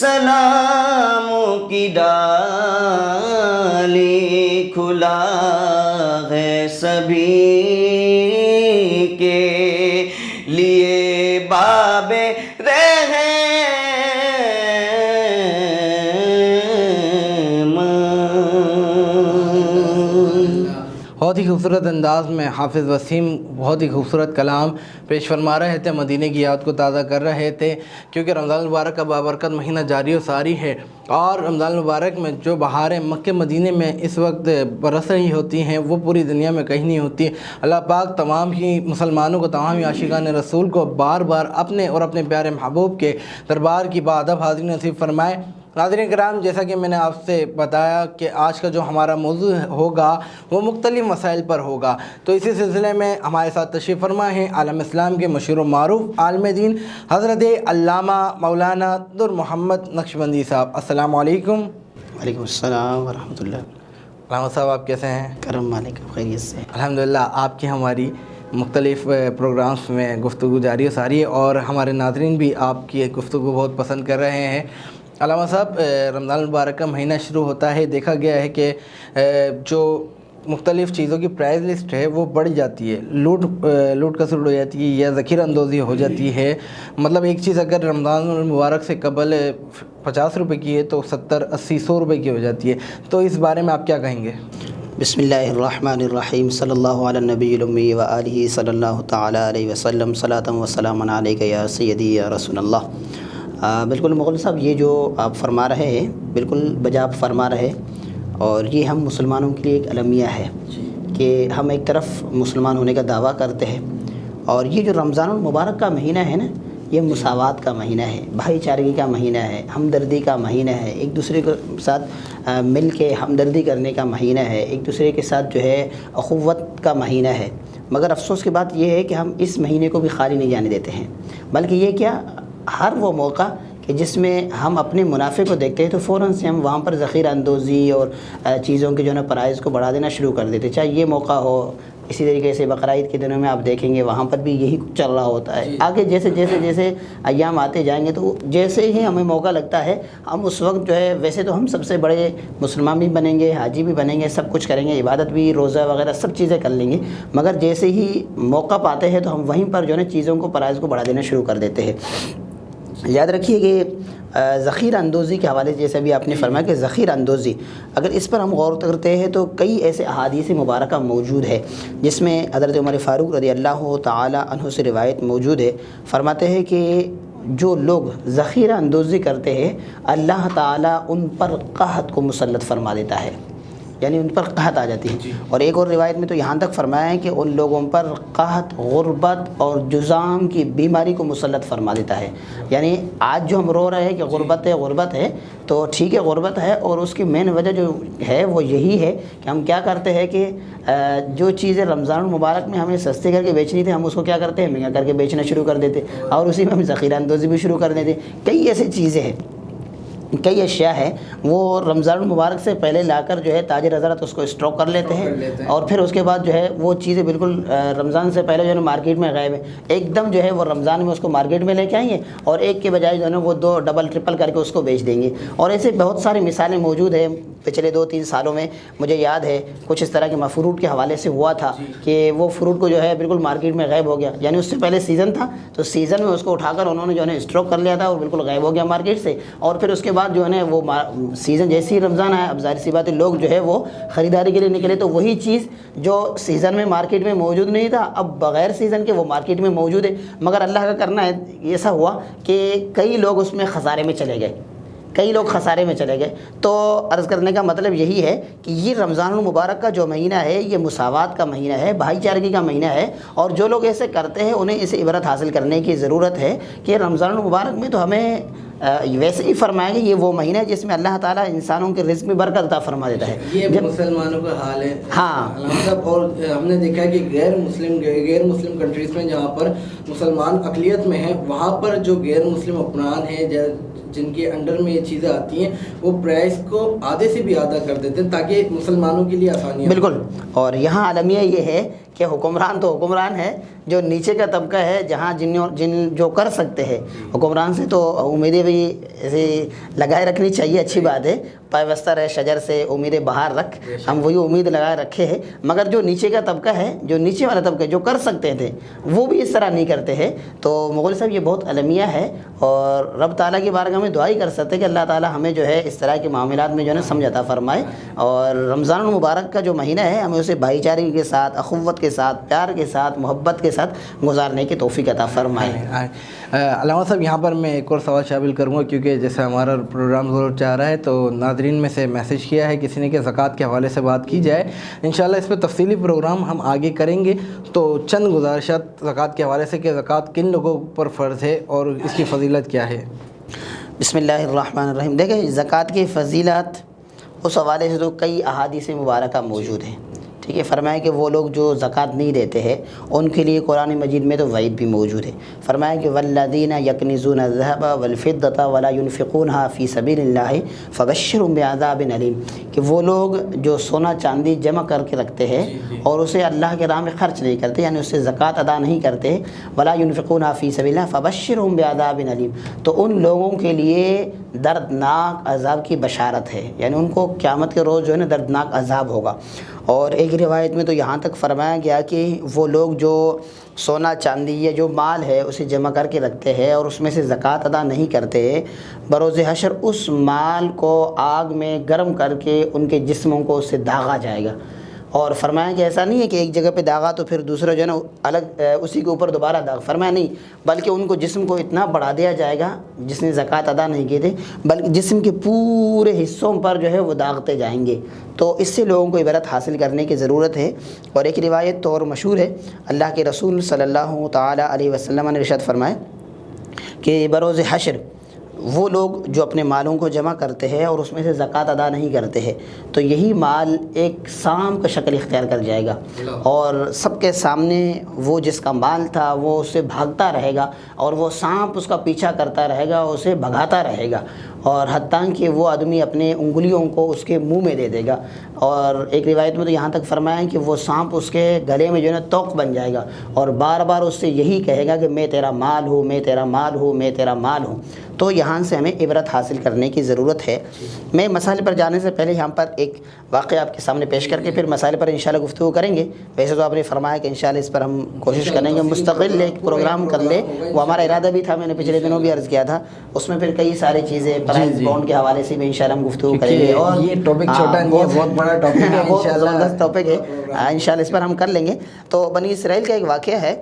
سلاموں کی ڈالی کھلا ہے سبھی کے لیے باب بہت ہی خوبصورت انداز میں حافظ وسیم بہت ہی خوبصورت کلام پیش فرما رہے تھے، مدینے کی یاد کو تازہ کر رہے تھے، کیونکہ رمضان المبارک کا بابرکت مہینہ جاری و ساری ہے، اور رمضان المبارک میں جو بہاریں مکہ مدینے میں اس وقت برس رہی ہوتی ہیں وہ پوری دنیا میں کہیں نہیں ہوتی۔ اللہ پاک تمام ہی مسلمانوں کو، تمام ہی عاشقان رسول کو بار بار اپنے اور اپنے پیارے محبوب کے دربار کی باادب حاضری نصیب فرمائے۔ ناظرین کرام، جیسا کہ میں نے آپ سے بتایا کہ آج کا جو ہمارا موضوع ہوگا وہ مختلف مسائل پر ہوگا، تو اسی سلسلے میں ہمارے ساتھ تشریف فرما ہیں عالم اسلام کے مشہور و معروف عالم دین حضرت علامہ مولانا در محمد نقشبندی صاحب۔ السلام علیکم۔ وعلیکم السلام ورحمۃ اللہ۔ علامہ صاحب، آپ کیسے ہیں؟ کرم مالک، خیریت سے؟ الحمدللہ، آپ کی ہماری مختلف پروگرامز میں گفتگو جاری و ساری ہے، اور ہمارے ناظرین بھی آپ کی گفتگو بہت پسند کر رہے ہیں۔ علامہ صاحب، رمضان المبارک کا مہینہ شروع ہوتا ہے، دیکھا گیا ہے کہ جو مختلف چیزوں کی پرائز لسٹ ہے وہ بڑھ جاتی ہے، لوٹ کسوٹ ہو جاتی ہے یا ذخیرہ اندوزی ہو جاتی ہے۔ مطلب ایک چیز اگر رمضان المبارک سے قبل 50 روپے کی ہے تو 70، 80، 100 روپے کی ہو جاتی ہے، تو اس بارے میں آپ کیا کہیں گے؟ بسم اللہ الرحمن الرحیم، صلی اللہ علی النبی الامی و آلہ صلی اللہ تعالی علیہ وسلم، صلاۃ و سلام علیک یا سیدی یا رسول اللہ۔ بالکل مغل صاحب، یہ جو آپ فرما رہے ہیں بالکل بجا فرما رہے، اور یہ ہم مسلمانوں کے لیے ایک المیہ ہے کہ ہم ایک طرف مسلمان ہونے کا دعویٰ کرتے ہیں، اور یہ جو رمضان المبارک کا مہینہ ہے نا، یہ مساوات کا مہینہ ہے، بھائی چارگی کا مہینہ ہے، ہمدردی کا مہینہ ہے، ایک دوسرے کے ساتھ مل کے ہمدردی کرنے کا مہینہ ہے، ایک دوسرے کے ساتھ جو ہے اخوت کا مہینہ ہے۔ مگر افسوس کی بات یہ ہے کہ ہم اس مہینے کو بھی خالی نہیں جانے دیتے ہیں، بلکہ یہ کیا، ہر وہ موقع کہ جس میں ہم اپنے منافع کو دیکھتے ہیں تو فوراً سے ہم وہاں پر ذخیرہ اندوزی اور چیزوں کے جو ہے نا پرائز کو بڑھا دینا شروع کر دیتے، چاہے یہ موقع ہو۔ اسی طریقے سے بقرعید کے دنوں میں آپ دیکھیں گے وہاں پر بھی یہی کچھ چل رہا ہوتا ہے۔ آگے جیسے جیسے جیسے ایام آتے جائیں گے تو جیسے ہی ہمیں موقع لگتا ہے ہم اس وقت جو ہے، ویسے تو ہم سب سے بڑے مسلمان بھی بنیں گے، حاجی بھی بنیں گے، سب کچھ کریں گے، عبادت بھی، روزہ وغیرہ سب چیزیں کر لیں گے، مگر جیسے ہی موقع پاتے ہیں تو ہم وہیں پر جو ہے نا چیزوں کو، پرائز کو بڑھا دینا شروع کر دیتے ہیں۔ یاد رکھیے کہ ذخیرہ اندوزی کے حوالے سے جیسے بھی آپ نے فرمایا کہ ذخیرہ اندوزی، اگر اس پر ہم غور کرتے ہیں تو کئی ایسے احادیث مبارکہ موجود ہے جس میں حضرت عمر فاروق رضی اللہ تعالی عنہ سے روایت موجود ہے، فرماتے ہیں کہ جو لوگ ذخیرہ اندوزی کرتے ہیں اللہ تعالیٰ ان پر قحط کو مسلط فرما دیتا ہے، یعنی ان پر قحط آ جاتی ہے۔ اور ایک اور روایت میں تو یہاں تک فرمایا ہے کہ ان لوگوں پر قحط، غربت اور جذام کی بیماری کو مسلط فرما دیتا ہے۔ یعنی آج جو ہم رو رہے ہیں کہ غربت ہے تو ٹھیک ہے، غربت ہے، اور اس کی مین وجہ جو ہے وہ یہی ہے کہ ہم کیا کرتے ہیں کہ جو چیزیں رمضان المبارک میں ہمیں سستے کر کے بیچنی تھی، ہم اس کو کیا کرتے ہیں، مہنگا کر کے بیچنا شروع کر دیتے، اور اسی میں ہم ذخیرہ اندوزی بھی شروع کر دیتے۔ کئی ایسی چیزیں ہیں، کئی اشیاء ہے وہ رمضان المبارک سے پہلے لا کر جو ہے تاجر حضرات اس کو اسٹاک کر لیتے ہیں، اور پھر اس کے بعد جو ہے وہ چیزیں بالکل رمضان سے پہلے جو ہے نا مارکیٹ میں غائب ہے، ایک دم جو ہے وہ رمضان میں اس کو مارکیٹ میں لے کے آئیں گے، اور ایک کے بجائے جو ہے نا وہ 2 ڈبل ٹرپل کر کے اس کو بیچ دیں گے۔ اور ایسے بہت ساری مثالیں موجود ہیں۔ پچھلے 2-3 سالوں میں مجھے یاد ہے کچھ اس طرح کے فروٹ کے حوالے سے ہوا تھا کہ وہ فروٹ کو جو ہے بالکل مارکیٹ میں غائب ہو گیا، یعنی اس سے پہلے سیزن تھا تو سیزن میں اس کو اٹھا کر انہوں نے جو ہے نا اسٹاک کر لیا تھا اور بالکل غائب ہو گیا مارکیٹ سے، اور پھر اس کے بعد جو ہے نا وہ سیزن جیسے ہی رمضان آیا، اب ظاہر سی بات ہے لوگ جو ہے وہ خریداری کے لیے نکلے، تو وہی چیز جو سیزن میں مارکیٹ میں موجود نہیں تھا اب بغیر سیزن کے وہ مارکیٹ میں موجود ہے۔ مگر اللہ کا کرنا ہے ایسا ہوا کہ کئی لوگ اس میں خسارے میں چلے گئے۔ تو عرض کرنے کا مطلب یہی ہے کہ یہ رمضان المبارک کا جو مہینہ ہے یہ مساوات کا مہینہ ہے، بھائی چارگی کا مہینہ ہے، اور جو لوگ ایسے کرتے ہیں انہیں اسے عبرت حاصل کرنے کی ضرورت ہے کہ رمضان المبارک میں تو ہمیں ویسے ہی فرمایا کہ یہ وہ مہینہ ہے جس میں اللہ تعالیٰ انسانوں کے رزق میں برکت عطا فرما دیتا ہے۔ یہ مسلمانوں کا حال ہے۔ ہاں، اور ہم نے دیکھا ہے کہ غیر مسلم کنٹریز میں جہاں پر مسلمان اقلیت میں ہیں وہاں پر جو غیر مسلم افراد ہیں جن کے انڈر میں یہ چیزیں آتی ہیں وہ پرائس کو آدھے سے بھی آدھا کر دیتے ہیں تاکہ مسلمانوں کے لیے آسانی ہو۔ بالکل، اور یہاں عالمیہ یہ ہے کہ حکمران تو حکمران ہے، جو نیچے کا طبقہ ہے جہاں جن جو کر سکتے ہیں، حکمران سے تو امیدیں بھی ایسے لگائے رکھنی چاہیے، اچھی بات ہے، پائبستہ رہے شجر سے امیدیں باہر رکھ، ہم وہی امید لگائے رکھے ہیں، مگر جو نیچے کا طبقہ ہے، جو نیچے والا طبقہ جو کر سکتے تھے وہ بھی اس طرح نہیں کرتے ہیں۔ تو مغل صاحب یہ بہت المیہ ہے، اور رب تعالیٰ کی بارگاہ میں دعا ہی کر سکتے کہ اللہ تعالیٰ ہمیں جو ہے اس طرح کے معاملات میں جو ہے نا سمجھ عطا فرمائے، اور رمضان المبارک کا جو مہینہ ہے ہمیں اسے بھائی چارگی کے ساتھ، اخوت کے ساتھ، پیار کے ساتھ، محبت کے ساتھ گزارنے کی توفیق عطا فرمائے۔ علامہ صاحب یہاں پر میں ایک اور سوال شامل کروں گا، کیونکہ جیسے ہمارا پروگرام ضرور چاہ رہا ہے تو ناظرین میں سے میسیج کیا ہے کسی نے کہ زکوٰۃ کے حوالے سے بات کی جائے، انشاءاللہ اس پہ تفصیلی پروگرام ہم آگے کریں گے۔ تو چند گزارشات زکوٰۃ کے حوالے سے کہ زکوٰۃ کن لوگوں پر فرض ہے اور اس کی فضیلت کیا ہے؟ بسم اللہ الرحمن الرحیم۔ دیکھیں زکوٰۃ کی فضیلت اس حوالے سے تو کئی احادیث مبارکہ موجود ہیں، ٹھیک ہے۔ فرمایا کہ وہ لوگ جو زکوٰۃ نہیں دیتے ہیں ان کے لیے قرآن مجید میں تو وعید بھی موجود ہے۔ فرمایا کہ والذین یکنزون الذهب والفضة ولا ينفقونها فی سبیل اللہ فبشرهم بعذاب علیم، کہ وہ لوگ جو سونا چاندی جمع کر کے رکھتے ہیں اور اسے اللہ کے راہ میں خرچ نہیں کرتے، یعنی اس سے زکوٰۃ ادا نہیں کرتے، ولا ينفقونها فی سبیل اللہ فبشرهم بعذاب علیم، تو ان لوگوں کے لیے دردناک عذاب کی بشارت ہے، یعنی ان کو قیامت کے روز جو ہے نا دردناک عذاب ہوگا۔ اور ایک روایت میں تو یہاں تک فرمایا گیا کہ وہ لوگ جو سونا چاندی یا جو مال ہے اسے جمع کر کے رکھتے ہیں اور اس میں سے زکوٰۃ ادا نہیں کرتے، بروز حشر اس مال کو آگ میں گرم کر کے ان کے جسموں کو اس سے داغا جائے گا۔ اور فرمایا کہ ایسا نہیں ہے کہ ایک جگہ پہ داغا تو پھر دوسرا جو ہے نا الگ اسی کے اوپر دوبارہ داغ، فرمایا نہیں، بلکہ ان کو جسم کو اتنا بڑھا دیا جائے گا جس نے زکوٰۃ ادا نہیں کیے تھے، بلکہ جسم کے پورے حصوں پر جو ہے وہ داغتے جائیں گے۔ تو اس سے لوگوں کو عبرت حاصل کرنے کی ضرورت ہے۔ اور ایک روایت تو اور مشہور ہے، اللہ کے رسول صلی اللہ تعالیٰ علیہ وسلم نے ارشاد فرمایا کہ بروز حشر وہ لوگ جو اپنے مالوں کو جمع کرتے ہیں اور اس میں سے زکوٰۃ ادا نہیں کرتے ہیں تو یہی مال ایک سانپ کا شکل اختیار کر جائے گا، اور سب کے سامنے وہ جس کا مال تھا وہ اس سے بھاگتا رہے گا، اور وہ سانپ اس کا پیچھا کرتا رہے گا، اسے بھگاتا رہے گا، اور حتیٰ کہ وہ آدمی اپنے انگلیوں کو اس کے منہ میں دے دے گا۔ اور ایک روایت میں تو یہاں تک فرمایا کہ وہ سانپ اس کے گلے میں جو ہے نا توق بن جائے گا، اور بار بار اس سے یہی کہے گا کہ میں تیرا مال ہوں، میں تیرا مال ہوں، میں تیرا مال ہوں۔ تو یہاں سے ہمیں عبرت حاصل کرنے کی ضرورت ہے۔ میں مسائل پر جانے سے پہلے یہاں پر ایک واقعہ آپ کے سامنے پیش کر کے پھر مسائل پر انشاءاللہ گفتگو کریں گے۔ ویسے تو آپ نے فرمایا کہ انشاءاللہ اس پر ہم کوشش کریں گے مستقل ایک پروگرام کر لے، وہ ہمارا ارادہ بھی تھا، میں نے پچھلے دنوں بھی عرض کیا تھا، اس میں پھر کئی ساری چیزیں پرائز بانڈ کے حوالے سے بھی انشاءاللہ ہم گفتگو کریں گے، اور یہ ٹاپک چھوٹا نہیں ہے، بہت بڑا ٹاپک ہے، بہت زبردست ٹاپک ہے، انشاءاللہ اس پر ہم کر لیں گے۔ تو بنی اسرائیل کا ایک واقعہ ہے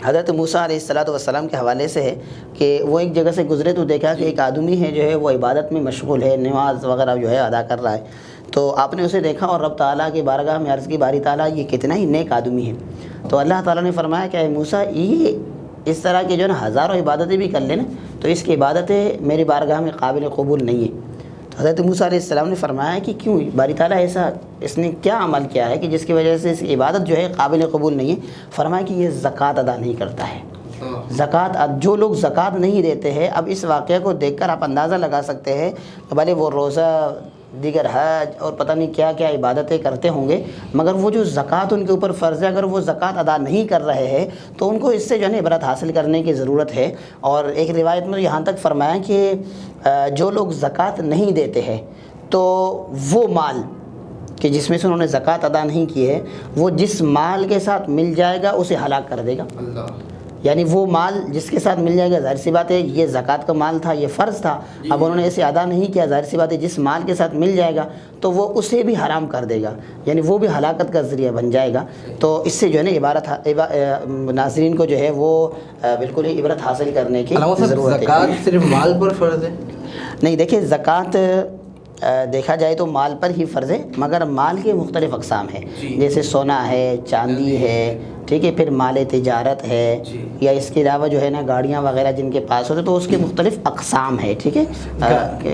حضرت موسیٰ علیہ السلام کے حوالے سے ہے کہ وہ ایک جگہ سے گزرے تو دیکھا کہ ایک آدمی ہے جو ہے وہ عبادت میں مشغول ہے، نماز وغیرہ جو ہے ادا کر رہا ہے، تو آپ نے اسے دیکھا اور رب تعالیٰ کی بارگاہ میں عرض کی باری تعالیٰ یہ کتنا ہی نیک آدمی ہے۔ تو اللہ تعالیٰ نے فرمایا کہ اے موسیٰ یہ اس طرح کے جو ہے نا ہزاروں عبادتیں بھی کر لینا تو اس کی عبادتیں میری بارگاہ میں قابل قبول نہیں ہیں۔ تو حضرت موسیٰ علیہ السلام نے فرمایا کہ کیوں باری تعالیٰ ایسا، اس نے کیا عمل کیا ہے کہ جس کی وجہ سے اس کی عبادت جو ہے قابل قبول نہیں ہے؟ فرمایا کہ یہ زکوٰۃ ادا نہیں کرتا ہے۔ زکوٰۃ، جو لوگ زکوٰۃ نہیں دیتے ہیں، اب اس واقعہ کو دیکھ کر آپ اندازہ لگا سکتے ہیں کہ بھلے وہ روزہ، دیگر حج اور پتہ نہیں کیا کیا عبادتیں کرتے ہوں گے، مگر وہ جو زکوٰۃ ان کے اوپر فرض ہے اگر وہ زکوٰۃ ادا نہیں کر رہے ہیں تو ان کو اس سے جو ہے نا عبرت حاصل کرنے کی ضرورت ہے۔ اور ایک روایت میں یہاں تک فرمایا کہ جو لوگ زکوٰۃ نہیں دیتے ہیں تو وہ مال کہ جس میں سے انہوں نے زکوٰۃ ادا نہیں کی ہے وہ جس مال کے ساتھ مل جائے گا اسے ہلاک کر دے گا۔ یعنی وہ مال جس کے ساتھ مل جائے گا، ظاہر سی بات ہے یہ زکوٰۃ کا مال تھا، یہ فرض تھا، اب انہوں نے اسے ادا نہیں کیا، ظاہر سی بات ہے جس مال کے ساتھ مل جائے گا تو وہ اسے بھی حرام کر دے گا، یعنی وہ بھی ہلاکت کا ذریعہ بن جائے گا۔ تو اس سے جو ہے نا ناظرین کو جو ہے وہ بالکل ہی عبرت حاصل کرنے کی ضرورت ہے۔ زکوٰۃ صرف مال پر فرض ہے؟ نہیں، دیکھیں زکوٰۃ دیکھا جائے تو مال پر ہی فرض ہے، مگر مال کے مختلف اقسام ہیں، جیسے سونا ہے، چاندی ہے، ٹھیک ہے، پھر مال تجارت ہے، یا اس کے علاوہ جو ہے نا گاڑیاں وغیرہ جن کے پاس ہوتے تو اس کے مختلف اقسام ہے، ٹھیک ہے۔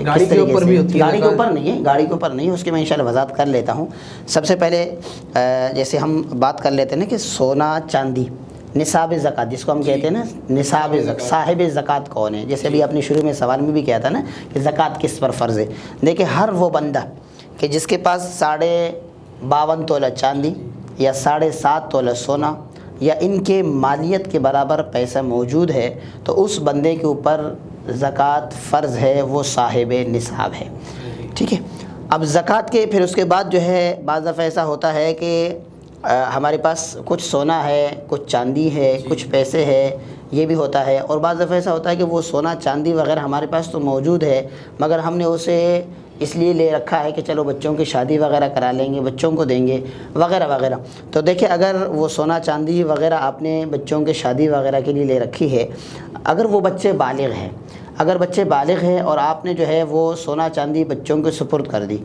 گاڑی کے اوپر بھی ہوتی ہے؟ گاڑی کے اوپر نہیں ہے، گاڑی کے اوپر نہیں ہے، اس کی میں انشاءاللہ وضاحت کر لیتا ہوں۔ سب سے پہلے جیسے ہم بات کر لیتے ہیں نا کہ سونا چاندی نصاب زکوٰۃ جس کو ہم کہتے ہیں نا، نصاب زکوٰۃ، صاحب زکوٰۃ کون ہے؟ جیسے ابھی اپنے شروع میں سوال میں بھی کیا تھا نا کہ زکوٰۃ کس پر فرض ہے۔ دیکھیں ہر وہ بندہ کہ جس کے پاس 52.5 تولہ چاندی یا 7.5 تولہ سونا یا ان کے مالیت کے برابر پیسہ موجود ہے تو اس بندے کے اوپر زکوٰۃ فرض ہے، وہ صاحب نصاب ہے، ٹھیک ہے۔ اب زکوٰۃ کے پھر اس کے بعد جو ہے بعض دفعہ ایسا ہوتا ہے کہ ہمارے پاس کچھ سونا ہے، کچھ چاندی ہے، کچھ پیسے ہے، یہ بھی ہوتا ہے، اور بعض دفعہ ایسا ہوتا ہے کہ وہ سونا چاندی وغیرہ ہمارے پاس تو موجود ہے مگر ہم نے اسے اس لیے لے رکھا ہے کہ چلو بچوں کی شادی وغیرہ کرا لیں گے، بچوں کو دیں گے وغیرہ وغیرہ۔ تو دیکھیں اگر وہ سونا چاندی وغیرہ آپ نے بچوں کے شادی وغیرہ کے لیے لے رکھی ہے، اگر وہ بچے بالغ ہیں، اگر بچے بالغ ہیں اور آپ نے جو ہے وہ سونا چاندی بچوں کے سپرد کر دی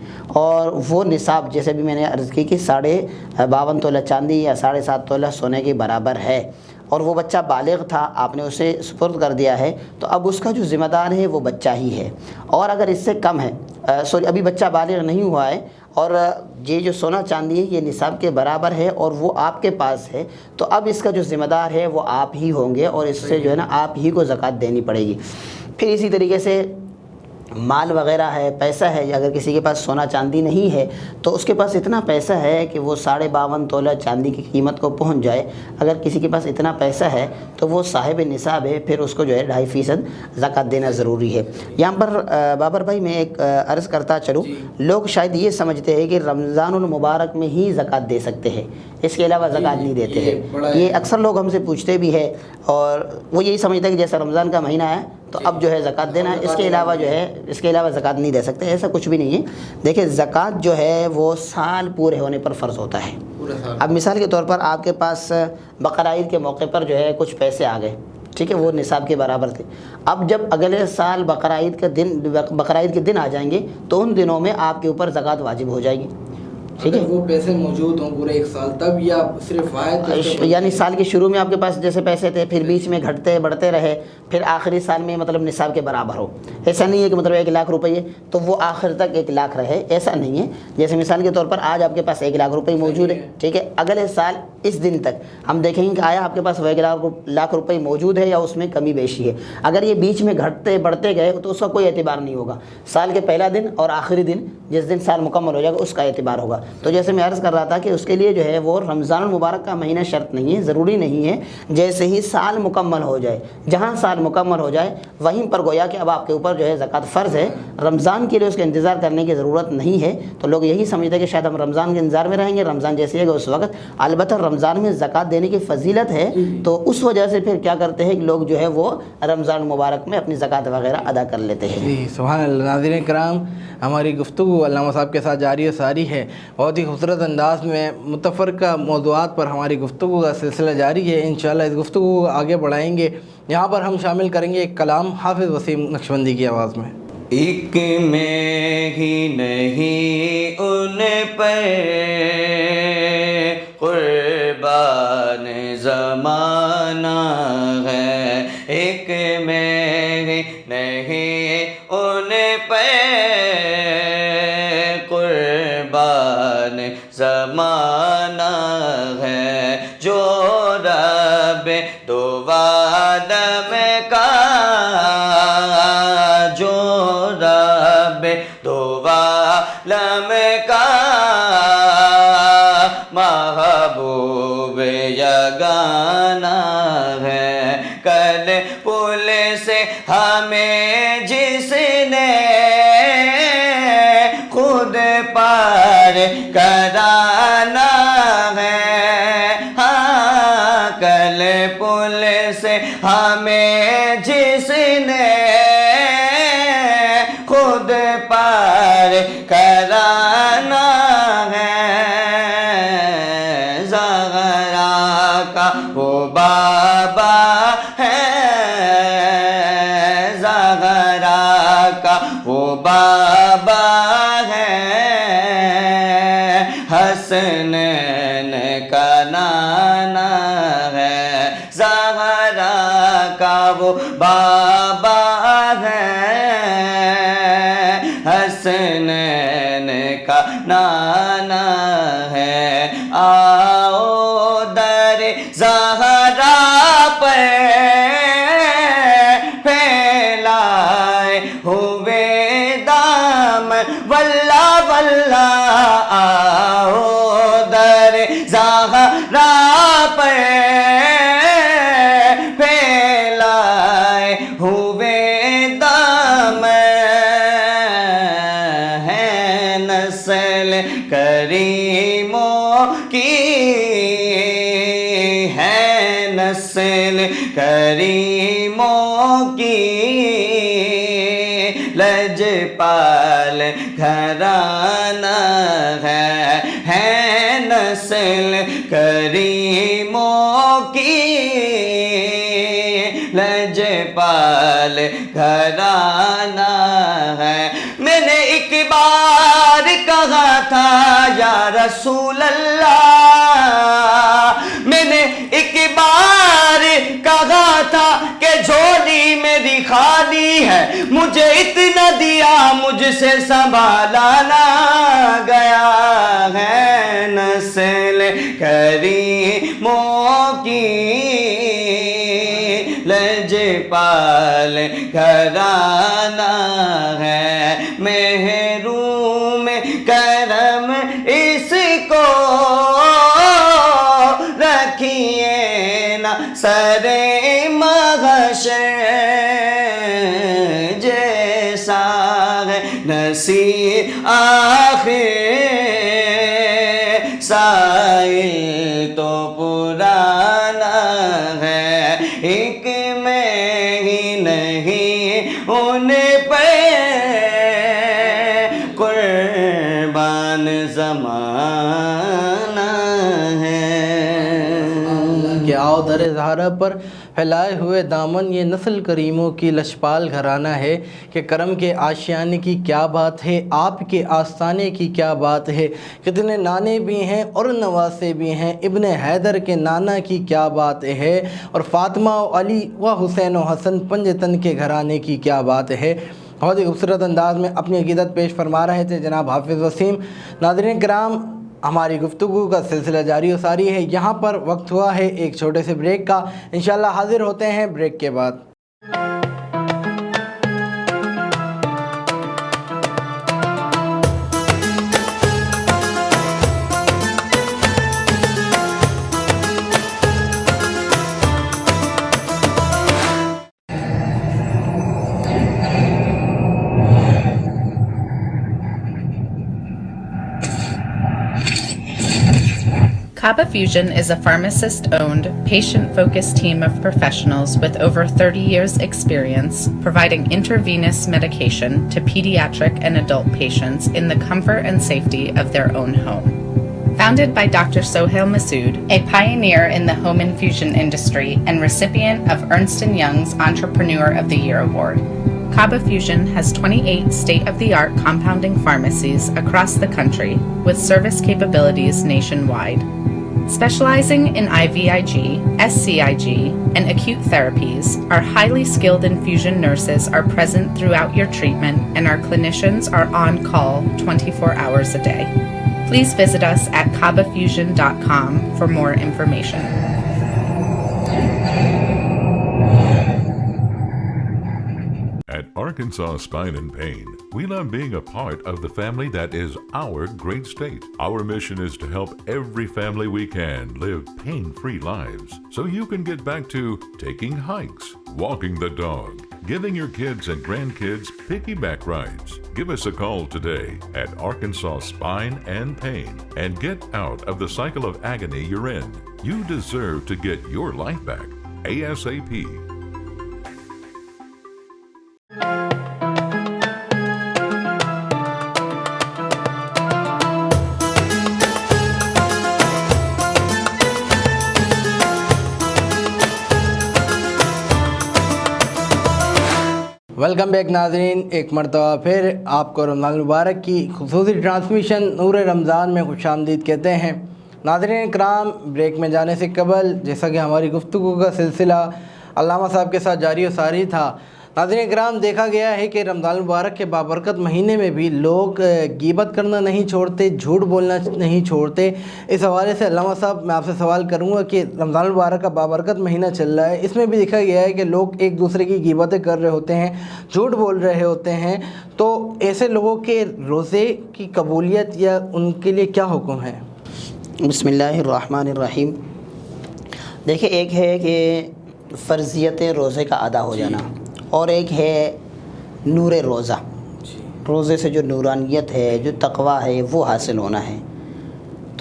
اور وہ نصاب جیسے بھی میں نے عرض کی کہ 52.5 تولہ چاندی یا 7.5 تولہ سونے کے برابر ہے، اور وہ بچہ بالغ تھا، آپ نے اسے سپرد کر دیا ہے، تو اب اس کا جو ذمہ دار ہے وہ بچہ ہی ہے۔ اور اگر اس سے کم ہے، ابھی بچہ بالغ نہیں ہوا ہے اور یہ جو سونا چاندی ہے یہ نصاب کے برابر ہے اور وہ آپ کے پاس ہے، تو اب اس کا جو ذمہ دار ہے وہ آپ ہی ہوں گے اور اس سے جو ہے نا آپ ہی کو زکوٰۃ دینی پڑے گی۔ پھر اسی طریقے سے مال وغیرہ ہے، پیسہ ہے، یا اگر کسی کے پاس سونا چاندی نہیں ہے تو اس کے پاس اتنا پیسہ ہے کہ وہ 52.5 تولہ چاندی کی قیمت کو پہنچ جائے، اگر کسی کے پاس اتنا پیسہ ہے تو وہ صاحب نصاب ہے، پھر اس کو جو ہے 2.5% زکوٰۃ دینا ضروری ہے۔ یہاں پر بابر بھائی میں ایک عرض کرتا چلوں، لوگ شاید یہ سمجھتے ہیں کہ رمضان المبارک میں ہی زکوٰۃ دے سکتے ہیں، اس کے علاوہ زکوٰۃ نہیں دیتے ہیں۔ یہ اکثر لوگ ہم سے پوچھتے بھی ہے اور وہ یہی سمجھتے ہیں کہ جیسا رمضان کا مہینہ ہے تو اب جو ہے زکوٰۃ دینا ہے، اس کے علاوہ زکوٰۃ نہیں دے سکتے، ایسا کچھ بھی نہیں ہے۔ دیکھیں زکوٰۃ جو ہے وہ سال پورے ہونے پر فرض ہوتا ہے۔ اب مثال کے طور پر آپ کے پاس بقرعید کے موقع پر جو ہے کچھ پیسے آ گئے، ٹھیک ہے، وہ نصاب کے برابر تھے۔ اب جب اگلے سال بقرعید کے دن آ جائیں گے تو ان دنوں میں آپ کے اوپر زکوٰۃ واجب ہو جائے گی، ٹھیک ہے۔ وہ پیسے موجود ہوں پورے ایک سال تب یا صرف یعنی سال کے شروع میں آپ کے پاس جیسے پیسے تھے، پھر بیچ میں گھٹتے بڑھتے رہے، پھر آخری سال میں مطلب نصاب کے برابر ہو۔ ایسا نہیں ہے کہ مطلب 1 لاکھ روپے تو وہ آخر تک 1 لاکھ رہے، ایسا نہیں ہے۔ جیسے مثال کے طور پر آج آپ کے پاس 1 لاکھ روپے موجود ہے، ٹھیک ہے، اگلے سال اس دن تک ہم دیکھیں گے کہ آیا آپ کے پاس 1 لاکھ روپے موجود ہے یا اس میں کمی بیشی ہے۔ اگر یہ بیچ میں گھٹتے بڑھتے گئے تو اس کا کوئی اعتبار نہیں ہوگا، سال کے پہلا دن اور آخری دن جس دن سال مکمل ہو جائے گا اس کا اعتبار ہوگا۔ تو جیسے میں عرض کر رہا تھا کہ اس کے لیے جو ہے وہ رمضان المبارک کا مہینہ شرط نہیں ہے، ضروری نہیں ہے، جیسے ہی سال مکمل ہو جائے، جہاں سال مکمل ہو جائے وہیں پر گویا کہ اب آپ کے اوپر جو ہے زکوٰۃ فرض ہے، رمضان کے لیے اس کا انتظار کرنے کی ضرورت نہیں ہے۔ تو لوگ یہی سمجھتے ہیں کہ شاید ہم رمضان کے انتظار میں رہیں گے، رمضان جیسے ہے گا اس وقت، البتہ رمضان میں زکوٰۃ دینے کی فضیلت ہے، تو اس وجہ سے پھر کیا کرتے ہیں کہ لوگ جو ہے وہ رمضان مبارک میں اپنی زکوٰۃ وغیرہ ادا کر لیتے ہیں۔ جی سبحان اللہ۔ ناظرین کرام، ہماری گفتگو علامہ صاحب کے ساتھ جاری و ساری ہے، بہت ہی خوبصورت انداز میں متفرقہ موضوعات پر ہماری گفتگو کا سلسلہ جاری ہے۔ انشاءاللہ اس گفتگو کو آگے بڑھائیں گے۔ یہاں پر ہم شامل کریں گے ایک کلام حافظ وسیم نقشبندی کی آواز میں۔ ایک میں ہی نہیں ان پر قربان زمانہ ہے، ایک میں ہی نہیں ان پر قربان زمانہ ہے، جو رب دو عالم کا، جو رب دو عالم کا محبوب یگانہ ہے، کل پل سے ہمیں جس نے خود پار کرانا ہے، ہاں کل پل سے ہمیں جس نے خود پار کرانا ہے، زہرا کا وہ بابا ہے، زہرا کا وہ بابا ہے، حسنین کا نانا ہے، زہرا کا وہ بابا ہے، حسنین کا نانا ہے، آؤ در زہرا پر پھیلائے ہوئے دامن، واللہ واللہ آؤ در زہرا کریموں کی لجپال گھرانہ ہے نسل کریموں کی لجپال گھرانہ ہے۔ میں نے ایک بار کہا تھا یا رسول اللہ، میں نے ایک بار کہا تھا کہ جھولی میری خالی ہے، مجھے اتنا دیا مجھ سے سنبھالا نہ گیا ہے، نسل کریموں کی لجپال گھرانہ ہے، محروم کرم اس کو رکھیے نا سر محشر جیسا ہے نصیب آخر سائل تو پرانا ہے، ایک میں ہی نہیں ان پہ قربان زمانہ ہے۔ کہ آؤ در زہرا پر پھیلائے ہوئے دامن، یہ نسل کریموں کی لجپال گھرانہ ہے کہ کرم کے آشیانے کی کیا بات ہے، آپ کے آستانے کی کیا بات ہے، کتنے نانے بھی ہیں اور نواسے بھی ہیں، ابن حیدر کے نانا کی کیا بات ہے، اور فاطمہ و علی و حسین و حسن پنجتن کے گھرانے کی کیا بات ہے۔ بہت ہی خوبصورت انداز میں اپنی عقیدت پیش فرما رہے تھے جناب حافظ وسیم۔ ناظرین کرام، ہماری گفتگو کا سلسلہ جاری و ساری ہے، یہاں پر وقت ہوا ہے ایک چھوٹے سے بریک کا، انشاءاللہ حاضر ہوتے ہیں بریک کے بعد۔ Kaba Fusion is a pharmacist-owned, patient-focused team of professionals with over 30 years' experience providing intravenous medication to pediatric and adult patients in the comfort and safety of their own home. Founded by Dr. Sohail Masood, a pioneer in the home infusion industry and recipient of Ernst & Young's Entrepreneur of the Year Award, Kaba Fusion has 28 state-of-the-art compounding pharmacies across the country with service capabilities nationwide. Specializing in IVIG, SCIG, and acute therapies, our highly skilled infusion nurses are present throughout your treatment and our clinicians are on call 24 hours a day. Please visit us at kabafusion.com for more information. At Arkansas Spine and Pain, we love being a part of the family that is our great state. Our mission is to help every family we can live pain-free lives so you can get back to taking hikes, walking the dog, giving your kids and grandkids piggyback rides. Give us a call today at Arkansas Spine and Pain and get out of the cycle of agony you're in. You deserve to get your life back ASAP. Welcome back ناظرین، ایک مرتبہ پھر آپ کو رمضان المبارک کی خصوصی transmission نور رمضان میں خوش آمدید کہتے ہیں۔ ناظرین کرام، بریک میں جانے سے قبل جیسا کہ ہماری گفتگو کا سلسلہ علامہ صاحب کے ساتھ جاری و ساری تھا، ناظرین کرام دیکھا گیا ہے کہ رمضان المبارک کے بابرکت مہینے میں بھی لوگ غیبت کرنا نہیں چھوڑتے، جھوٹ بولنا نہیں چھوڑتے۔ اس حوالے سے علامہ صاحب میں آپ سے سوال کروں گا کہ رمضان المبارک کا بابرکت مہینہ چل رہا ہے، اس میں بھی دیکھا گیا ہے کہ لوگ ایک دوسرے کی غیبتیں کر رہے ہوتے ہیں، جھوٹ بول رہے ہوتے ہیں، تو ایسے لوگوں کے روزے کی قبولیت یا ان کے لیے کیا حکم ہے؟ بسم اللہ الرحمن الرحیم۔ دیکھیں، ایک ہے کہ فرضیت روزے کا ادا ہو جانا، اور ایک ہے نور روزہ، روزے سے جو نورانیت ہے، جو تقویٰ ہے، وہ حاصل ہونا ہے۔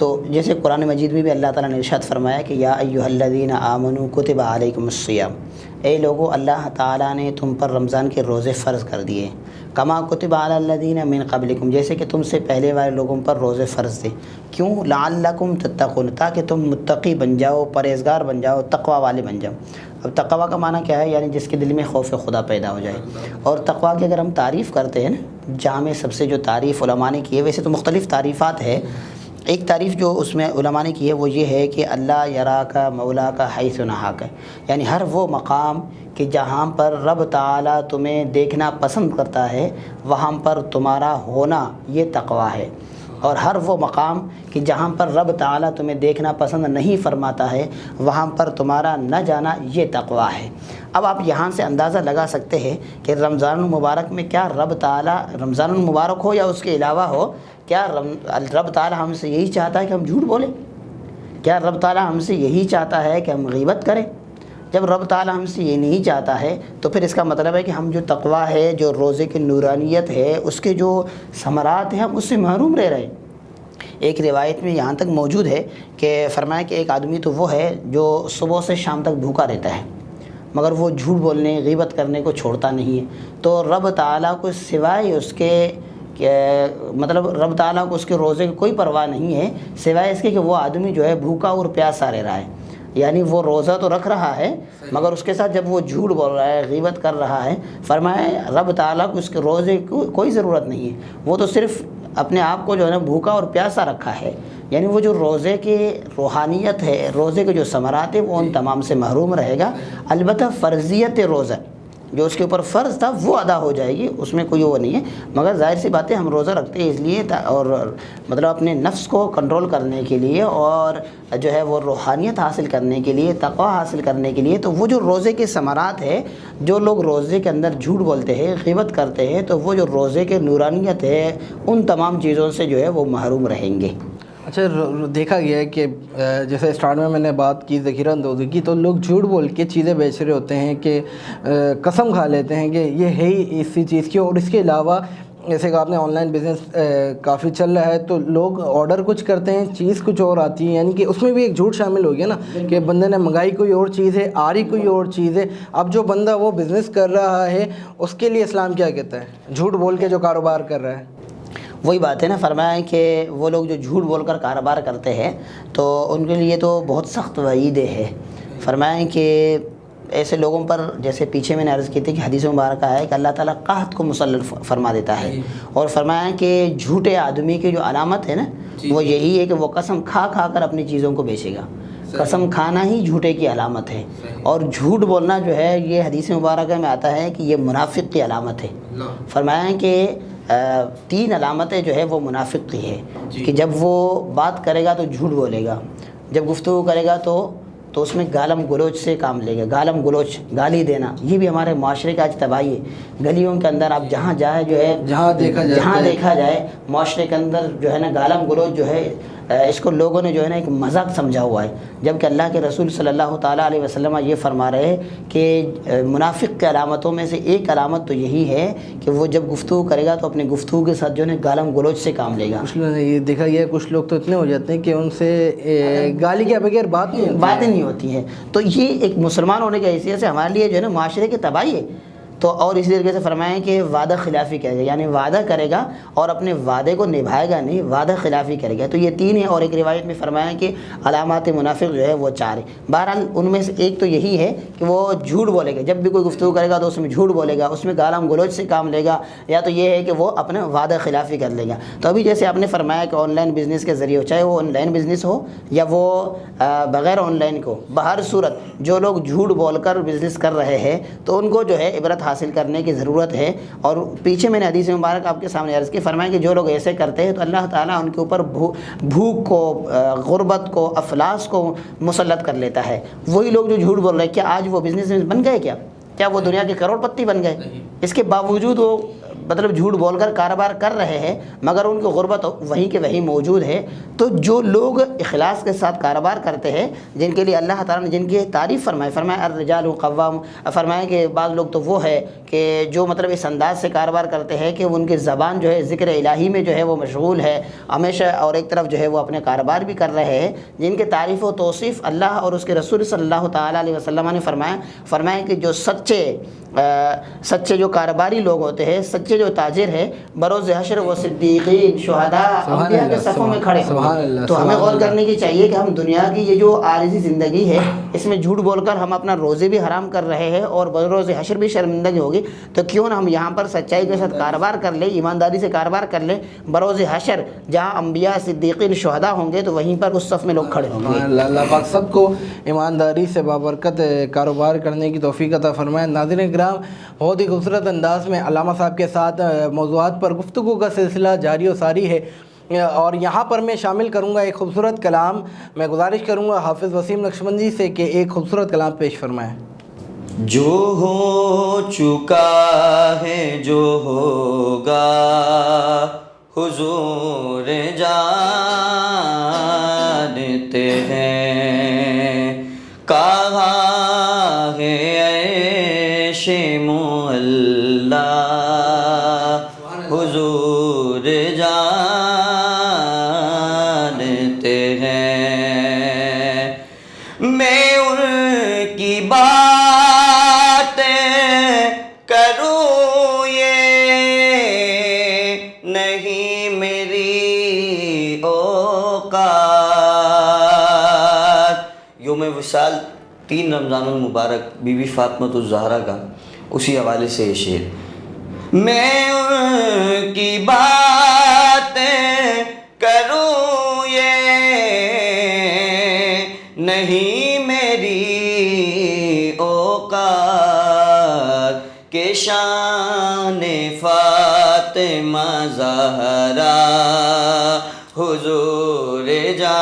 تو جیسے قرآن مجید میں بھی اللہ تعالیٰ نے ارشاد فرمایا کہ یا ایھا الذین آمنوا کتب علیکم الصیام، اے لوگو اللہ تعالیٰ نے تم پر رمضان کے روزے فرض کر دیے، کما کتب علی الذین من قبلکم، جیسے کہ تم سے پہلے والے لوگوں پر روزے فرض تھے، کیوں؟ لعلکم تتقون، تاکہ تم متقی بن جاؤ، پرہیزگار بن جاؤ، تقوی والے بن جاؤ۔ اب تقوی کا معنی کیا ہے؟ یعنی جس کے دل میں خوف خدا پیدا ہو جائے۔ اور تقوی کی اگر ہم تعریف کرتے ہیں نا، جامع سب سے جو تعریف علماء نے کی ہے، ویسے تو مختلف تعریفات ہے، ایک تعریف جو اس میں علماء نے کی ہے وہ یہ ہے کہ اللہ یرا کا مولا کا حیث نہاک، یعنی ہر وہ مقام کہ جہاں پر رب تعالیٰ تمہیں دیکھنا پسند کرتا ہے وہاں پر تمہارا ہونا یہ تقوی ہے، اور ہر وہ مقام کہ جہاں پر رب تعالیٰ تمہیں دیکھنا پسند نہیں فرماتا ہے وہاں پر تمہارا نہ جانا یہ تقوی ہے۔ اب آپ یہاں سے اندازہ لگا سکتے ہیں کہ رمضان المبارک میں کیا رب تعالیٰ، رمضان المبارک ہو یا اس کے علاوہ ہو، کیا رب تعالیٰ ہم سے یہی چاہتا ہے کہ ہم جھوٹ بولیں؟ کیا رب تعالیٰ ہم سے یہی چاہتا ہے کہ ہم غیبت کریں؟ جب رب تعالیٰ ہم سے یہ نہیں چاہتا ہے تو پھر اس کا مطلب ہے کہ ہم جو تقوی ہے، جو روزے کی نورانیت ہے، اس کے جو ثمرات ہیں، ہم اس سے محروم رہ رہے ہیں۔ ایک روایت میں یہاں تک موجود ہے کہ فرمایا کہ ایک آدمی تو وہ ہے جو صبح سے شام تک بھوکا رہتا ہے مگر وہ جھوٹ بولنے، غیبت کرنے کو چھوڑتا نہیں ہے، تو رب تعالیٰ کو سوائے اس کے مطلب رب تعالیٰ کو اس کے روزے کی کوئی پرواہ نہیں ہے سوائے اس کے کہ وہ آدمی جو ہے بھوکا اور پیاسا رہ رہا ہے، یعنی وہ روزہ تو رکھ رہا ہے مگر اس کے ساتھ جب وہ جھوٹ بول رہا ہے، غیبت کر رہا ہے، فرمایا رب تعالیٰ کو اس کے روزے کی کوئی ضرورت نہیں ہے، وہ تو صرف اپنے آپ کو جو ہے نا بھوکا اور پیاسا رکھا ہے، یعنی وہ جو روزے کی روحانیت ہے، روزے کے جو ثمرات ہیں وہ ان تمام سے محروم رہے گا۔ البتہ فرضیت روزہ جو اس کے اوپر فرض تھا وہ ادا ہو جائے گی، اس میں کوئی وہ نہیں ہے، مگر ظاہر سی بات ہے ہم روزہ رکھتے ہیں اس لیے اور مطلب اپنے نفس کو کنٹرول کرنے کے لیے اور جو ہے وہ روحانیت حاصل کرنے کے لیے، تقوی حاصل کرنے کے لیے، تو وہ جو روزے کے ثمرات ہے، جو لوگ روزے کے اندر جھوٹ بولتے ہیں، غیبت کرتے ہیں، تو وہ جو روزے کے نورانیت ہے ان تمام چیزوں سے جو ہے وہ محروم رہیں گے۔ اچھا، دیکھا گیا ہے کہ جیسے اسٹارٹ میں نے بات کی ذخیرہ اندوزی کی، تو لوگ جھوٹ بول کے چیزیں بیچ رہے ہوتے ہیں کہ قسم کھا لیتے ہیں کہ یہ ہے ہی اسی چیز کی، اور اس کے علاوہ جیسے کہ آپ نے آن لائن بزنس کافی چل رہا ہے تو لوگ آرڈر کچھ کرتے ہیں، چیز کچھ اور آتی ہے، یعنی کہ اس میں بھی ایک جھوٹ شامل ہو گیا نا کہ بندے نے منگائی کوئی اور چیز ہے، آ رہی کوئی اور چیز ہے۔ اب جو بندہ وہ بزنس کر رہا ہے اس کے لیے اسلام کیا کہتا ہے؟ جھوٹ بول کے جو کاروبار کر رہا ہے، وہی بات ہے نا، فرمایا کہ وہ لوگ جو جھوٹ بول کر کاروبار کرتے ہیں تو ان کے لیے تو بہت سخت وعید ہے۔ فرمایا کہ ایسے لوگوں پر، جیسے پیچھے میں نے عرض کی تھی کہ حدیث مبارکہ ہے کہ اللہ تعالیٰ قحط کو مسلط فرما دیتا ہے، اور فرمایا کہ جھوٹے آدمی کی جو علامت ہے نا وہ یہی ہے کہ وہ قسم کھا کھا کر اپنی چیزوں کو بیچے گا۔ قسم کھانا ہی جھوٹے کی علامت ہے، اور جھوٹ بولنا جو ہے یہ حدیث مبارکہ میں آتا ہے کہ یہ منافق کی علامت ہے۔ فرمایا کہ 3 علامتیں جو ہے وہ منافق کی ہے کہ جب وہ بات کرے گا تو جھوٹ بولے گا، جب گفتگو کرے گا تو اس میں گالم گلوچ سے کام لے گا، گالم گلوچ، گالی دینا، یہ بھی ہمارے معاشرے کا آج تباہی ہے۔ گلیوں کے اندر آپ جہاں جائے جو ہے، جہاں دیکھا جائے معاشرے کے اندر جو ہے نا گالم گلوچ جو ہے اس کو لوگوں نے جو ہے نا ایک مذاق سمجھا ہوا ہے، جبکہ اللہ کے رسول صلی اللہ تعالیٰ علیہ وسلم یہ فرما رہے ہیں کہ منافق کے علامتوں میں سے ایک علامت تو یہی ہے کہ وہ جب گفتگو کرے گا تو اپنے گفتگو کے ساتھ جو ہے گالم گلوچ سے کام لے گا۔ کچھ لوگ یہ دیکھا گیا کچھ لوگ تو اتنے ہو جاتے ہیں کہ ان سے گالی کے بغیر باتیں نہیں ہوتی ہیں، تو یہ ایک مسلمان ہونے کی حیثیت سے ہمارے لیے جو ہے نا معاشرے کی تباہی ہے۔ تو اور اسی طریقے سے فرمائیں کہ وعدہ خلافی کرے گا، یعنی وعدہ کرے گا اور اپنے وعدے کو نبھائے گا نہیں، وعدہ خلافی کرے گا، تو یہ 3 ہیں۔ اور ایک روایت میں فرمایا کہ علامات منافق جو ہے وہ 4 ہیں۔ بہرحال ان میں سے ایک تو یہی ہے کہ وہ جھوٹ بولے گا، جب بھی کوئی گفتگو کرے گا تو اس میں جھوٹ بولے گا، اس میں گالم گلوچ سے کام لے گا، یا تو یہ ہے کہ وہ اپنا وعدہ خلافی کر لے گا۔ تو ابھی جیسے آپ نے فرمایا کہ آن لائن بزنس کے ذریعے ہو، چاہے وہ آن لائن بزنس ہو یا وہ بغیر آن لائن کو، بہر صورت جو لوگ جھوٹ بول کر بزنس کر رہے ہیں تو ان کو جو ہے عبرت حاصل کرنے کی ضرورت ہے۔ اور پیچھے میں نے حدیث مبارک آپ کے سامنے عرض کی، فرمایا کہ جو لوگ ایسے کرتے ہیں تو اللہ تعالیٰ ان کے اوپر بھوک کو، غربت کو، افلاس کو مسلط کر لیتا ہے۔ وہی لوگ جو جھوٹ بول رہے ہیں، کیا آج وہ بزنس بن گئے؟ کیا وہ دنیا کے کروڑ پتی بن گئے؟ اس کے باوجود وہ مطلب جھوٹ بول کر کاروبار کر رہے ہیں مگر ان کی غربت وہیں کے وہیں موجود ہے. تو جو لوگ اخلاص کے ساتھ کاروبار کرتے ہیں جن کے لیے اللہ تعالیٰ نے جن کی تعریف فرمایا الرجال قوام، فرمایا کہ بعض لوگ تو وہ ہے کہ جو مطلب اس انداز سے کاروبار کرتے ہیں کہ ان کی زبان جو ہے ذکر الہی میں جو ہے وہ مشغول ہے ہمیشہ، اور ایک طرف جو ہے وہ اپنے کاروبار بھی کر رہے ہیں، جن کے تعریف و توصیف اللہ اور اس کے رسول صلی اللہ تعالیٰ علیہ وسلم نے فرمایا کہ جو سچے جو کاروباری لوگ ہوتے ہیں، سچے جو تاجر ہیں، بروز حشر وہ صدیقین، شہداء، انبیاء کے صفوں میں کھڑے ہوں. تو ہمیں غور کرنے کی چاہیے کہ ہم دنیا کی یہ جو عارضی زندگی ہے اس میں جھوٹ بول کر ہم اپنا روزے بھی حرام کر رہے ہیں اور بروز حشر بھی شرمندگی ہوگی. تو کیوں نہ ہم یہاں پر سچائی کے ساتھ کاروبار کر لیں، ایمانداری سے کاروبار کر لیں، بروز حشر جہاں انبیاء، صدیقین، شہداء ہوں گے تو وہیں پر اس صف میں لوگ کھڑے ہوں گے. اللہ پاک سب کو ایمانداری سے بابرکت کاروبار کرنے کی توفیق عطا فرمائے. ناظرین کرام، بہت ہی خوبصورت انداز میں علامہ صاحب کے ساتھ موضوعات پر گفتگو کا سلسلہ جاری و ساری ہے، اور یہاں پر میں شامل کروں گا ایک خوبصورت کلام. میں گزارش کروں گا حافظ وسیم نقشبندی سے کہ ایک خوبصورت کلام پیش فرمائیں. جو ہو چکا ہے جو ہوگا حضور جانتے ہیں، کہاں ہے عیش معلا حضور جانتے ہیں. میں ان کی باتیں کروں یہ نہیں میری اوقات. یوم وصال 3 رمضان المبارک بی بی فاطمہ الزہرا کا، اسی حوالے سے یہ شعر. میں ان کی باتیں کروں یہ نہیں میری اوقات، کہ شان فاطمہ زہرا حضور جانتے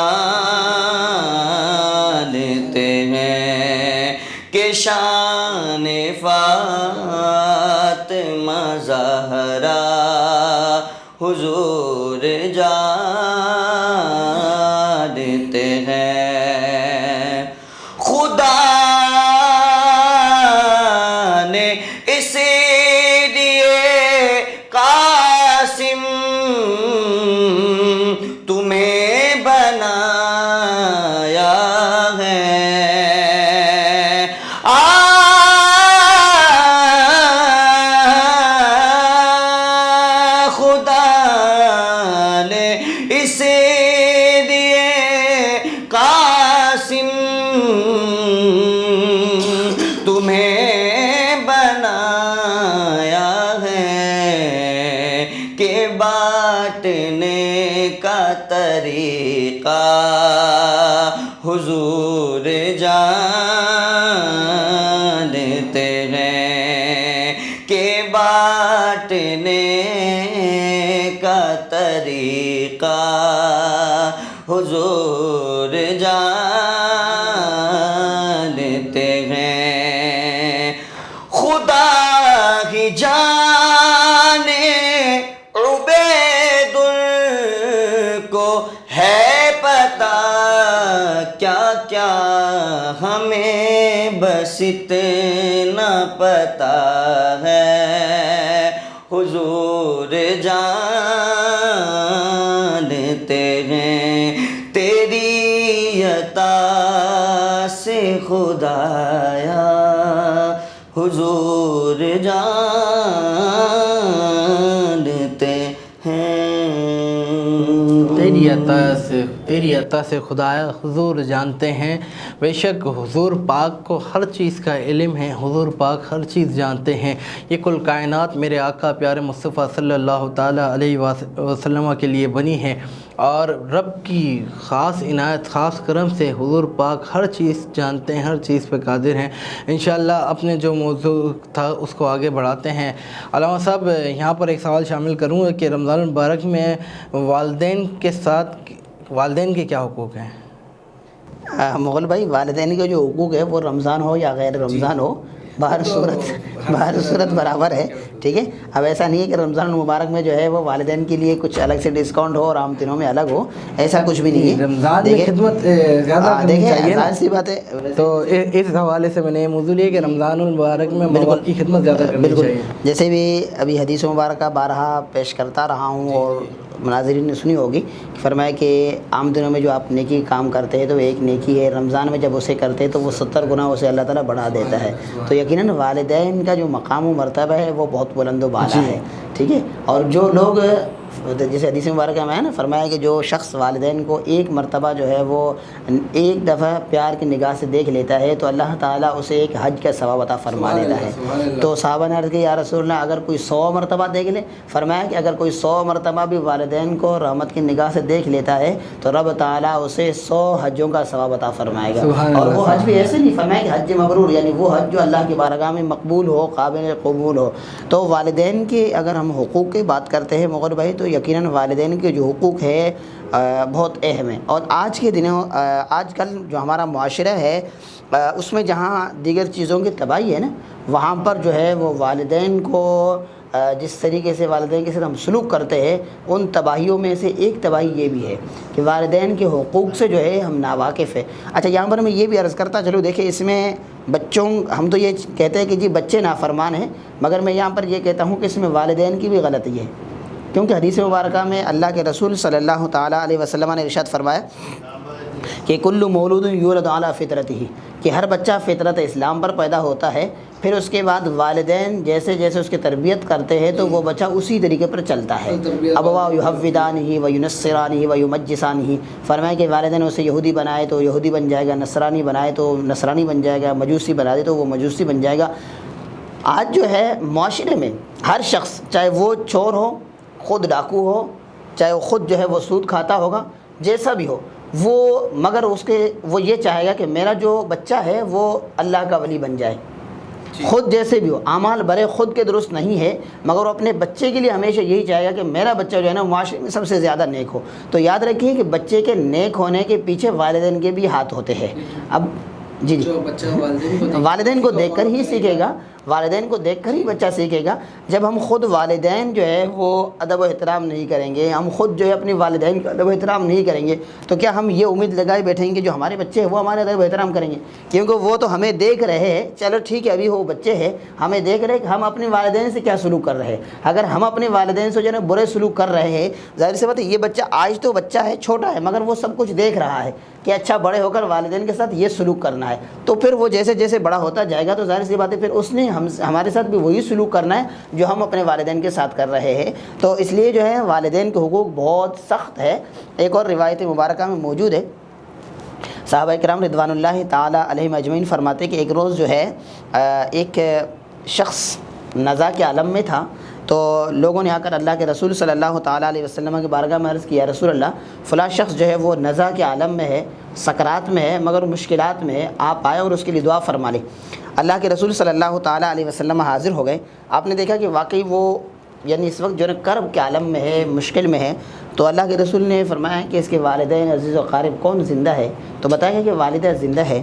ہیں، کہ شان فاطمہ زہرا حضور جانتے ہیں. خدا نے اسی لیے قاسم تمہیں بنایا ہے. خدا نے اسی لیے قاسم تمہیں بنایا ہے کہ بانٹنے کا طریقہ حضور جانتے ہیں، کہ بانٹنے کا طریقہ حضور جانتے ہیں. خدا ہی جانے عبید کو ہے پتہ کیا کیا، ہمیں بس اتنا پتہ ہے حضور جانتے ہیں. تیری عطا سے خدایا حضور جانتے ہیں. تیری عطا سے خدایا حضور جانتے ہیں. بے شک حضور پاک کو ہر چیز کا علم ہے، حضور پاک ہر چیز جانتے ہیں. یہ کل کائنات میرے آقا پیارے مصطفیٰ صلی اللہ تعالیٰ علیہ وسلم کے لیے بنی ہے، اور رب کی خاص عنایت، خاص کرم سے حضور پاک ہر چیز جانتے ہیں، ہر چیز پہ قادر ہیں. انشاءاللہ اپنے جو موضوع تھا اس کو آگے بڑھاتے ہیں. علامہ صاحب، یہاں پر ایک سوال شامل کروں گا کہ رمضان المبارک میں والدین کے ساتھ والدین کے کیا حقوق ہیں؟ مغل بھائی، والدین کے جو حقوق ہے وہ رمضان ہو یا غیر رمضان ہو، باہر صورت برابر ہے. ٹھیک ہے. اب ایسا نہیں ہے کہ رمضان المبارک میں جو ہے وہ والدین کے لیے کچھ الگ سے ڈسکاؤنٹ ہو اور عام دنوں میں الگ ہو, ایسا کچھ بھی نہیں ہے. رمضان میں خدمت زیادہ کرنی چاہیے, ظاہر سی بات ہے. تو اس حوالے سے میں نے یہ موضوع لیا کہ رمضان المبارک میں ماں باپ کی خدمت زیادہ کرنی چاہیے. جیسے بھی ابھی حدیث مبارکہ بارہا پیش کرتا رہا ہوں اور مناظرین نے سنی ہوگی, فرمایا کہ عام دنوں میں جو آپ نیکی کام کرتے ہیں تو ایک نیکی ہے, رمضان میں جب اسے کرتے ہیں تو وہ 70 گنا اسے اللہ تعالیٰ بڑھا دیتا ہے. تو یقیناً والدین کا جو مقام و مرتبہ ہے وہ بہت بلند و بالا ہے, ٹھیک ہے. اور جو لوگ جیسے حدیث مبارکہ میں ہے نا فرمایا کہ جو شخص والدین کو ایک مرتبہ جو ہے وہ ایک دفعہ پیار کی نگاہ سے دیکھ لیتا ہے تو اللہ تعالیٰ اسے ایک حج کا ثواب عطا فرما دیتا ہے. تو صحابہ نے عرض کیا یا رسول اللہ اگر کوئی 100 مرتبہ دیکھ لے, فرمایا کہ اگر کوئی 100 مرتبہ بھی والدین کو رحمت کی نگاہ سے دیکھ لیتا ہے تو رب تعالیٰ اسے 100 حجوں کا ثواب عطا فرمائے گا. اور وہ حج بھی ایسے نہیں, فرمایا کہ حج مبرور یعنی وہ حج جو اللہ کی بارگاہ میں مقبول ہو, قابل قبول ہو. تو والدین کے اگر ہم حقوق کی بات کرتے ہیں مغل بھائی تو یقیناً والدین کے جو حقوق ہے بہت اہم ہے. اور آج کے دنوں آج کل جو ہمارا معاشرہ ہے اس میں جہاں دیگر چیزوں کی تباہی ہے نا, وہاں پر جو ہے وہ والدین کو جس طریقے سے والدین کے ساتھ ہم سلوک کرتے ہیں ان تباہیوں میں سے ایک تباہی یہ بھی ہے کہ والدین کے حقوق سے جو ہے ہم ناواقف ہیں. اچھا یہاں پر میں یہ بھی عرض کرتا چلو, دیکھیں اس میں بچوں, ہم تو یہ کہتے ہیں کہ جی بچے نافرمان ہیں, مگر میں یہاں پر یہ کہتا ہوں کہ اس میں والدین کی بھی غلطی ہے. کیونکہ حدیث مبارکہ میں اللہ کے رسول صلی اللہ تعالیٰ علیہ وسلم نے ارشاد فرمایا کہ کل مولود یولد علی فطرتہ, کہ ہر بچہ فطرت اسلام پر پیدا ہوتا ہے, پھر اس کے بعد والدین جیسے جیسے اس کی تربیت کرتے ہیں تو وہ بچہ اسی طریقے پر چلتا ہے. ابواہ یحودانہ و ینصرانہ و یمجسانہ, فرمایا کہ والدین اسے یہودی بنائے تو یہودی بن جائے گا, نصرانی بنائے تو نصرانی بن جائے گا, مجوسی بنا دے تو وہ مجوسی بن جائے گا. آج جو ہے معاشرے میں ہر شخص, چاہے وہ چور ہو, خود ڈاکو ہو, چاہے وہ خود جو ہے وہ سود کھاتا ہوگا, جیسا بھی ہو, وہ مگر وہ یہ چاہے گا کہ میرا جو بچہ ہے وہ اللہ کا ولی بن جائے. خود جیسے بھی ہو, اعمال برے خود کے درست نہیں ہے, مگر وہ اپنے بچے کے لیے ہمیشہ یہی چاہے گا کہ میرا بچہ جو ہے نا معاشرے میں سب سے زیادہ نیک ہو. تو یاد رکھیے کہ بچے کے نیک ہونے کے پیچھے والدین کے بھی ہاتھ ہوتے ہیں. اب جی والدین کو دیکھ کر ہی سیکھے گا, والدین کو دیکھ کر ہی بچہ سیکھے گا. جب ہم خود والدین جو ہے وہ ادب و احترام نہیں کریں گے, ہم خود جو ہے اپنی والدین کا ادب و احترام نہیں کریں گے, تو کیا ہم یہ امید لگائے بیٹھیں گے کہ جو ہمارے بچے ہیں وہ ہمارے ادب و احترام کریں گے؟ کیونکہ وہ تو ہمیں دیکھ رہے ہیں, چلو ٹھیک ہے ابھی وہ بچے ہیں, ہمیں دیکھ رہے ہیں کہ ہم اپنے والدین سے کیا سلوک کر رہے ہیں. اگر ہم اپنے والدین سے جو ہے نا برے سلوک کر رہے ہیں, ظاہر سی بات ہے یہ بچہ آج تو بچہ ہے, چھوٹا ہے, مگر وہ سب کچھ دیکھ رہا ہے کہ اچھا بڑے ہو کر والدین کے ساتھ یہ سلوک کرنا ہے. تو پھر وہ جیسے جیسے بڑا ہوتا جائے گا تو ظاہر سی بات ہے پھر اس نے ہمارے ساتھ بھی وہی سلوک کرنا ہے جو ہم اپنے والدین کے ساتھ کر رہے ہیں. تو اس لیے جو ہے والدین کے حقوق بہت سخت ہے. ایک اور روایت مبارکہ میں موجود ہے, صحابہ کرام رضوان اللہ تعالیٰ علیہم اجمعین فرماتے کہ ایک روز جو ہے ایک شخص نزا کے عالم میں تھا, تو لوگوں نے آ کر اللہ کے رسول صلی اللہ تعالیٰ علیہ وسلم کے بارگاہ میں عرض کیا, رسول اللہ فلاں شخص جو ہے وہ نزا کے عالم میں ہے, سکرات میں ہے, مگر مشکلات میں ہے, آپ آئے اور اس کے لیے دعا فرما لیں. اللہ کے رسول صلی اللہ تعالیٰ علیہ وسلم حاضر ہو گئے. آپ نے دیکھا کہ واقعی وہ یعنی اس وقت جو ہے کرب کے عالم میں ہے, مشکل میں ہے. تو اللہ کے رسول نے فرمایا کہ اس کے والدین عزیز و قارب کون زندہ ہے؟ تو بتایا گیا کہ والدہ زندہ ہے.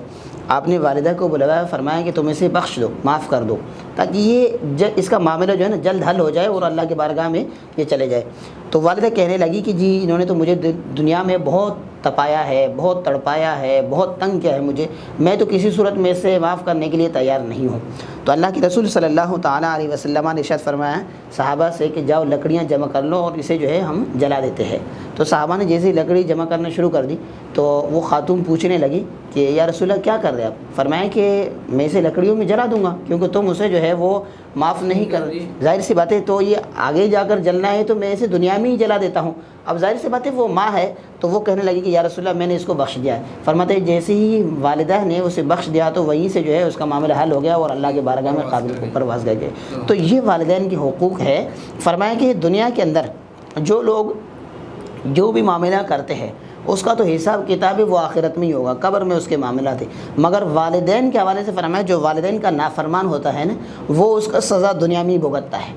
آپ نے والدہ کو بلایا, فرمایا کہ تم اسے بخش دو, معاف کر دو, تاکہ یہ اس کا معاملہ جو ہے نا جلد حل ہو جائے اور اللہ کے بارگاہ میں یہ چلے جائے. تو والدہ کہنے لگی کہ جی انہوں نے تو مجھے دنیا میں بہت تپایا ہے, بہت تڑپایا ہے, بہت تنگ کیا ہے مجھے, میں تو کسی صورت میں سے معاف کرنے کے لیے تیار نہیں ہوں. تو اللہ کے رسول صلی اللہ تعالیٰ علیہ وسلم نے ارشاد فرمایا صحابہ سے کہ جاؤ لکڑیاں جمع کر لو اور اسے جو ہے ہم جلا دیتے ہیں. تو صحابہ نے جیسے ہی لکڑی جمع کرنا شروع کر دی تو وہ خاتون پوچھنے لگی کہ یا رسول اللہ کیا کر رہے آپ؟ فرمایا کہ میں اسے لکڑیوں میں جلا دوں گا کیونکہ تم اسے جو ہے وہ معاف نہیں کر. ظاہر سی بات ہے تو یہ آگے جا کر جلنا ہے تو میں اسے دنیا میں ہی جلا دیتا ہوں. اب ظاہر سی بات ہے وہ ماں ہے تو وہ کہنے لگی کہ یا رسول اللہ میں نے اس کو بخش دیا ہے. فرماتے ہیں جیسے ہی والدہ نے اسے بخش دیا تو وہیں سے جو ہے اس کا معاملہ حل ہو گیا اور اللہ کے بارگاہ میں قابل کو پرواز گئے گئے. تو یہ والدین کے حقوق ہے. فرمایا کہ دنیا کے اندر جو لوگ جو بھی معاملہ کرتے ہیں اس کا تو حساب کتاب وہ آخرت میں ہی ہوگا, قبر میں اس کے معاملات ہیں. مگر والدین کے حوالے سے فرمایا جو والدین کا نافرمان ہوتا ہے نا وہ اس کا سزا دنیا میں ہی بھگتتا ہے.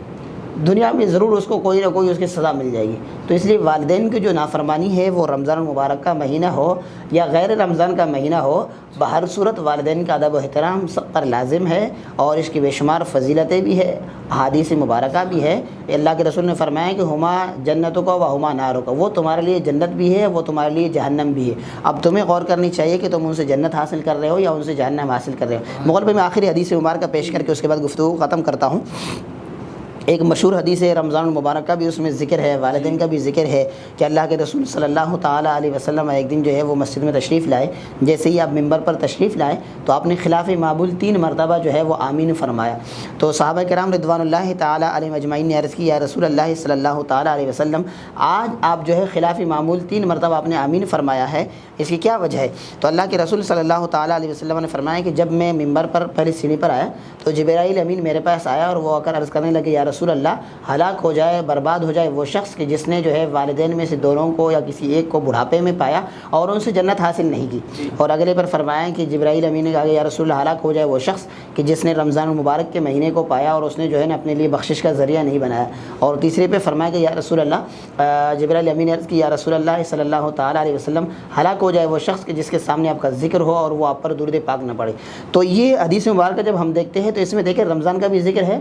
دنیا میں ضرور اس کو کوئی نہ کوئی اس کی سزا مل جائے گی۔ تو اس لیے والدین کی جو نافرمانی ہے وہ رمضان المبارک کا مہینہ ہو یا غیر رمضان کا مہینہ ہو، بہر صورت والدین کا ادب و احترام سب پر لازم ہے، اور اس کی بے شمار فضیلتیں بھی ہے، احادیث مبارکہ بھی ہے۔ اللہ کے رسول نے فرمایا کہ ہما جنتوں کا و ہما ناروں کا، وہ تمہارے لیے جنت بھی ہے، وہ تمہارے لیے جہنم بھی ہے۔ اب تمہیں غور کرنی چاہیے کہ تم ان سے جنت حاصل کر رہے ہو یا ان سے جہنم حاصل کر رہے ہو۔ مغل بھائی میں آخری حدیث مبارکہ پیش کر کے اس کے بعد گفتگو ختم کرتا ہوں۔ ایک مشہور حدیث ہے رمضان المبارک کا بھی، اس میں ذکر ہے، والدین کا بھی ذکر ہے کہ اللہ کے رسول صلی اللہ تعالیٰ علیہ وسلم ایک دن جو ہے وہ مسجد میں تشریف لائے۔ جیسے ہی آپ ممبر پر تشریف لائے تو آپ نے خلاف معمول 3 مرتبہ جو ہے وہ آمین فرمایا۔ تو صحابہ کرام رضوان اللہ تعالیٰ علیہ اجمعین نے عرض کی یا رسول اللہ صلی اللہ تعالیٰ علیہ وسلم، آج آپ جو ہے خلاف معمول 3 مرتبہ آپ نے آمین فرمایا ہے، اس کی کیا وجہ ہے؟ تو اللہ کے رسول صلی اللہ تعالیٰ علیہ وسلم نے فرمایا کہ جب میں ممبر پر پہلی سیڑھی پر آیا تو جبرائیل امین میرے پاس آیا اور وہ آ کر عرض کرنے لگے یا رسول اللہ، ہلاک ہو جائے، برباد ہو جائے وہ شخص کہ جس نے جو ہے والدین میں سے دونوں کو یا کسی ایک کو بڑھاپے میں پایا اور ان سے جنت حاصل نہیں کی۔ اور اگلے پر فرمایا کہ جبرائیل امین نے کہا کہ یا رسول اللہ، ہلاک ہو جائے وہ شخص کہ جس نے رمضان المبارک کے مہینے کو پایا اور اس نے جو ہے نا اپنے لیے بخشش کا ذریعہ نہیں بنایا۔ اور تیسرے پہ فرمایا کہ یا رسول اللہ، جبرائیل امین نے عرض کی یا رسول اللہ صلی اللہ تعالیٰ علیہ وسلم، ہلاک ہو جائے وہ شخص کہ جس کے سامنے آپ کا ذکر ہو اور وہ آپ پر درود پاک نہ پڑے۔ تو یہ حدیث مبارکہ جب ہم دیکھتے ہیں تو اس میں دیکھیں رمضان کا بھی ذکر ہے،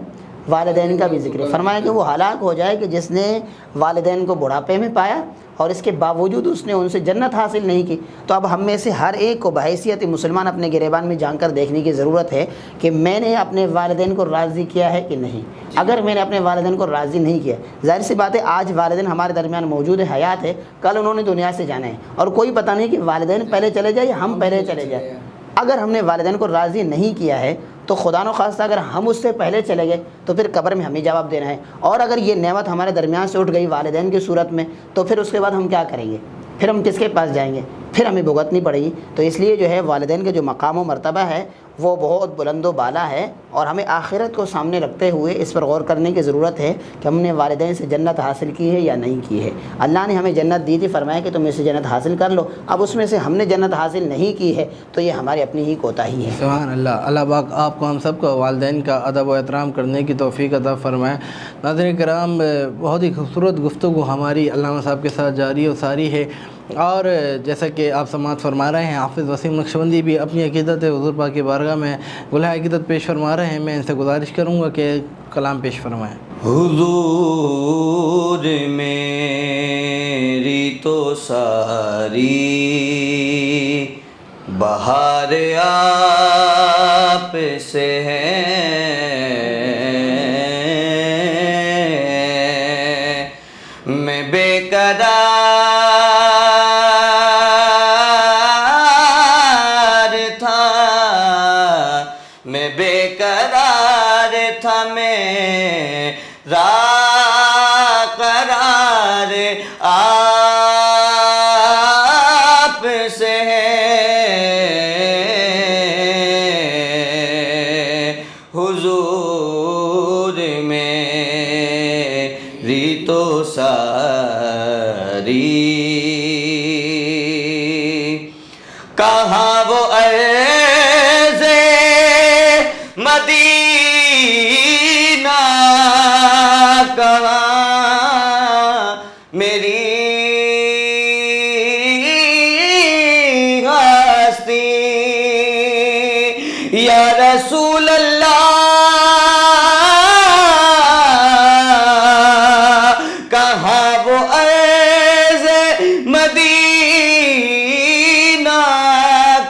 والدین کا بھی ذکر ہے۔ فرمایا کہ وہ ہلاک ہو جائے کہ جس نے والدین کو بڑھاپے میں پایا اور اس کے باوجود اس نے ان سے جنت حاصل نہیں کی۔ تو اب ہم میں سے ہر ایک کو بحیثیت مسلمان اپنے گریبان میں جان کر دیکھنے کی ضرورت ہے کہ میں نے اپنے والدین کو راضی کیا ہے کہ نہیں۔ اگر میں نے اپنے والدین کو راضی نہیں کیا، ظاہر سی بات ہے آج والدین ہمارے درمیان موجود ہے، حیات ہے، کل انہوں نے دنیا سے جانا ہے، اور کوئی پتہ نہیں کہ والدین پہلے چلے جائے یا ہم پہلے چلے جائیں۔ اگر ہم نے والدین کو راضی نہیں کیا ہے تو خدا نخواستہ اگر ہم اس سے پہلے چلے گئے تو پھر قبر میں ہمیں جواب دینا ہے، اور اگر یہ نعمت ہمارے درمیان سے اٹھ گئی والدین کی صورت میں تو پھر اس کے بعد ہم کیا کریں گے؟ پھر ہم کس کے پاس جائیں گے؟ پھر ہمیں بھگتنی پڑے گی۔ تو اس لیے جو ہے والدین کے جو مقام و مرتبہ ہے وہ بہت بلند و بالا ہے، اور ہمیں آخرت کو سامنے رکھتے ہوئے اس پر غور کرنے کی ضرورت ہے کہ ہم نے والدین سے جنت حاصل کی ہے یا نہیں کی ہے۔ اللہ نے ہمیں جنت دی تھی، فرمایا کہ تم اس سے جنت حاصل کر لو، اب اس میں سے ہم نے جنت حاصل نہیں کی ہے تو یہ ہماری اپنی ہی کوتاہی ہے۔ سبحان اللہ۔ اللہ پاک آپ کو ہم سب کو والدین کا ادب و احترام کرنے کی توفیق عطا فرمائے۔ ناظرین کرام، بہت ہی خوبصورت گفتگو ہماری علامہ صاحب کے ساتھ جاری و ساری ہے، اور جیسا کہ آپ سماعت فرما رہے ہیں حافظ وسیم نقشبندی بھی اپنی عقیدت حضور پاک کی بارگاہ میں گلہ عقیدت پیش فرما رہے ہیں۔ میں ان سے گزارش کروں گا کہ کلام پیش فرمائیں۔ حضور میری تو ساری بہار آپ سے ہے، میں بے قرار تھا، میں بے قرار تھا، میرا قرار آپ سے ہے۔ حضور میری تو ساری کہاں وہ عرض مدینہ، کہاں میری ہستی، یا رسول اللہ کہاں وہ عرض مدینہ،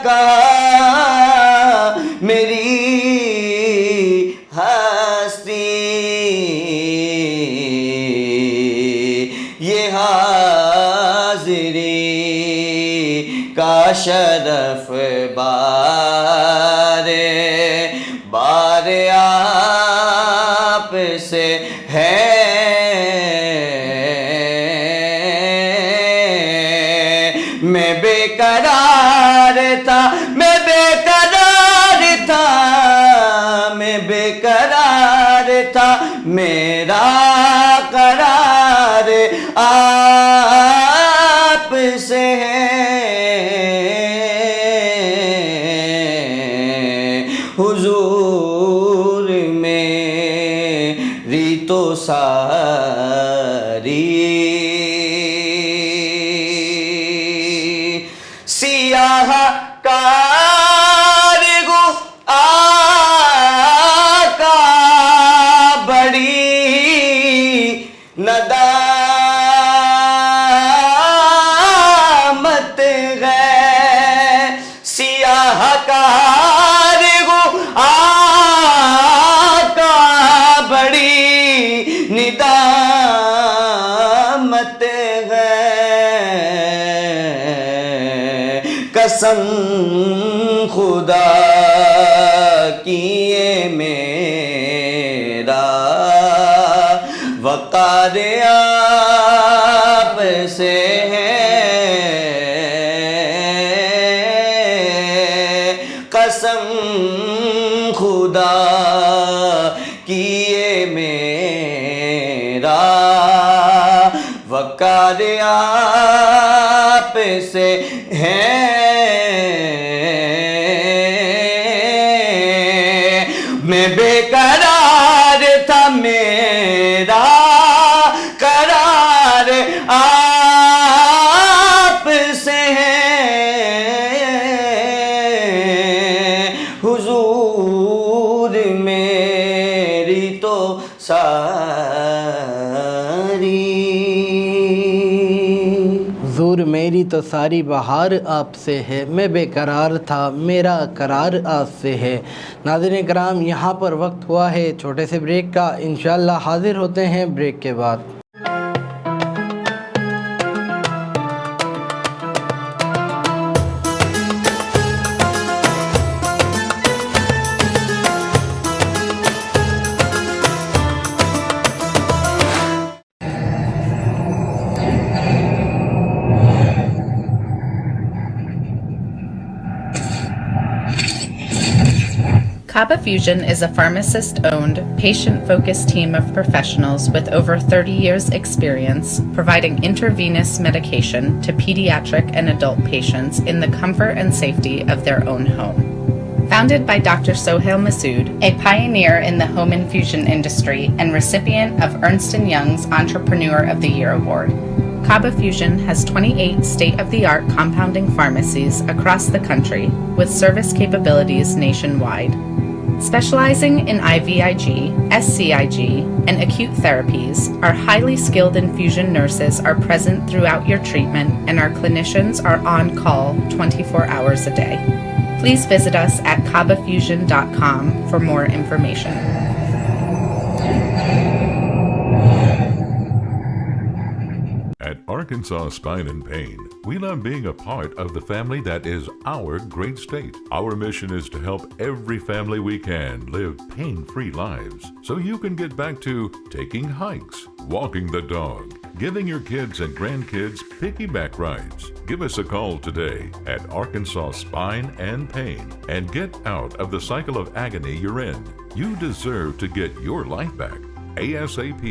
کہاں میری ہستی، یہ حاضری کا شرف بار آپ سے ہے، میں بے قرار تھا، میں بے قرار تھا، میں بے قرار تھا، میرا قرار آپ سے ہے۔ حضور میری تو ساری سیاہ کارگو آقا بڑی ندامت ہے، سیاہ کارگو آقا بڑی ندامت ہے، قسم خدا کی یہ میرا وقار آپ سے ہے، قسم خدا کی یہ میرا وقار آپ سے ہے، میں بے قرار تھا میرا قرار آپ سے ہے، حضور میری تو ساری، حضور میری تو ساری بہار آپ سے ہے، میں بے قرار تھا میرا قرار آپ سے ہے۔ ناظرین کرام، یہاں پر وقت ہوا ہے چھوٹے سے بریک کا، انشاءاللہ حاضر ہوتے ہیں بریک کے بعد۔ Kaba Fusion is a pharmacist-owned, patient-focused team of professionals with over 30 years' experience providing intravenous medication to pediatric and adult patients in the comfort and safety of their own home. Founded by Dr. Sohail Masood, a pioneer in the home infusion industry and recipient of Ernst & Young's Entrepreneur of the Year Award, Kaba Fusion has 28 state-of-the-art compounding pharmacies across the country with service capabilities nationwide. Specializing in IVIG, SCIG, and acute therapies, our highly skilled infusion nurses are present throughout your treatment, and our clinicians are on call 24 hours a day. Please visit us at kabafusion.com for more information. At Arkansas Spine and Pain, we love being a part of the family that is our great state. Our mission is to help every family we can live pain-free lives so you can get back to taking hikes, walking the dog, giving your kids and grandkids piggyback rides. Give us a call today at Arkansas Spine and Pain and get out of the cycle of agony you're in. You deserve to get your life back ASAP.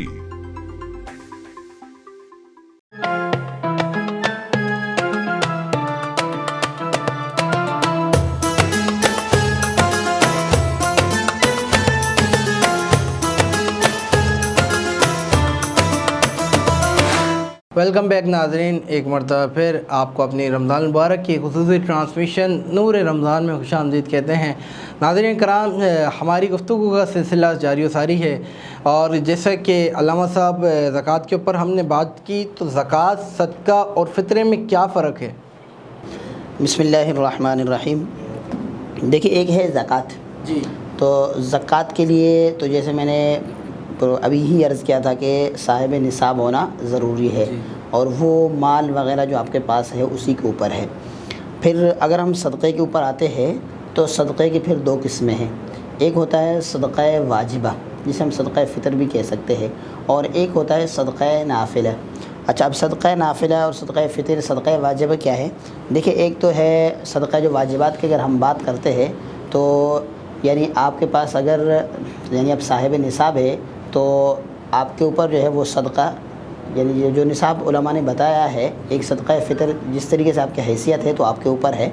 Welcome back ناظرین، ایک مرتبہ پھر آپ کو اپنی رمضان المبارک کی خصوصی ٹرانسمیشن نور رمضان میں خوش آمدید کہتے ہیں۔ ناظرین کرام، ہماری گفتگو کا سلسلہ جاری و ساری ہے، اور جیسا کہ علامہ صاحب زکوٰۃ کے اوپر ہم نے بات کی، تو زکوٰۃ، صدقہ اور فطرے میں کیا فرق ہے؟ بسم اللہ الرحمن الرحیم۔ دیکھیے، ایک ہے زکوٰۃ جی، تو زکوٰۃ کے لیے تو جیسے میں نے ابھی ہی عرض کیا تھا کہ صاحب نصاب ہونا ضروری ہے، اور وہ مال وغیرہ جو آپ کے پاس ہے اسی کے اوپر ہے۔ پھر اگر ہم صدقے کے اوپر آتے ہیں تو صدقے کی پھر دو قسمیں ہیں، ایک ہوتا ہے صدقہ واجبہ جسے ہم صدقہ فطر بھی کہہ سکتے ہیں، اور ایک ہوتا ہے صدقہ نافلہ۔ اچھا، اب صدقہ نافلہ اور صدقہ فطر، صدقہ واجبہ کیا ہے؟ دیکھیں، ایک تو ہے صدقہ جو واجبات کی اگر ہم بات کرتے ہیں تو یعنی آپ کے پاس اگر یعنی اب صاحب نصاب ہے تو آپ کے اوپر جو ہے وہ صدقہ، یعنی جو نصاب علماء نے بتایا ہے، ایک صدقہ فطر جس طریقے سے آپ کی حیثیت ہے تو آپ کے اوپر ہے،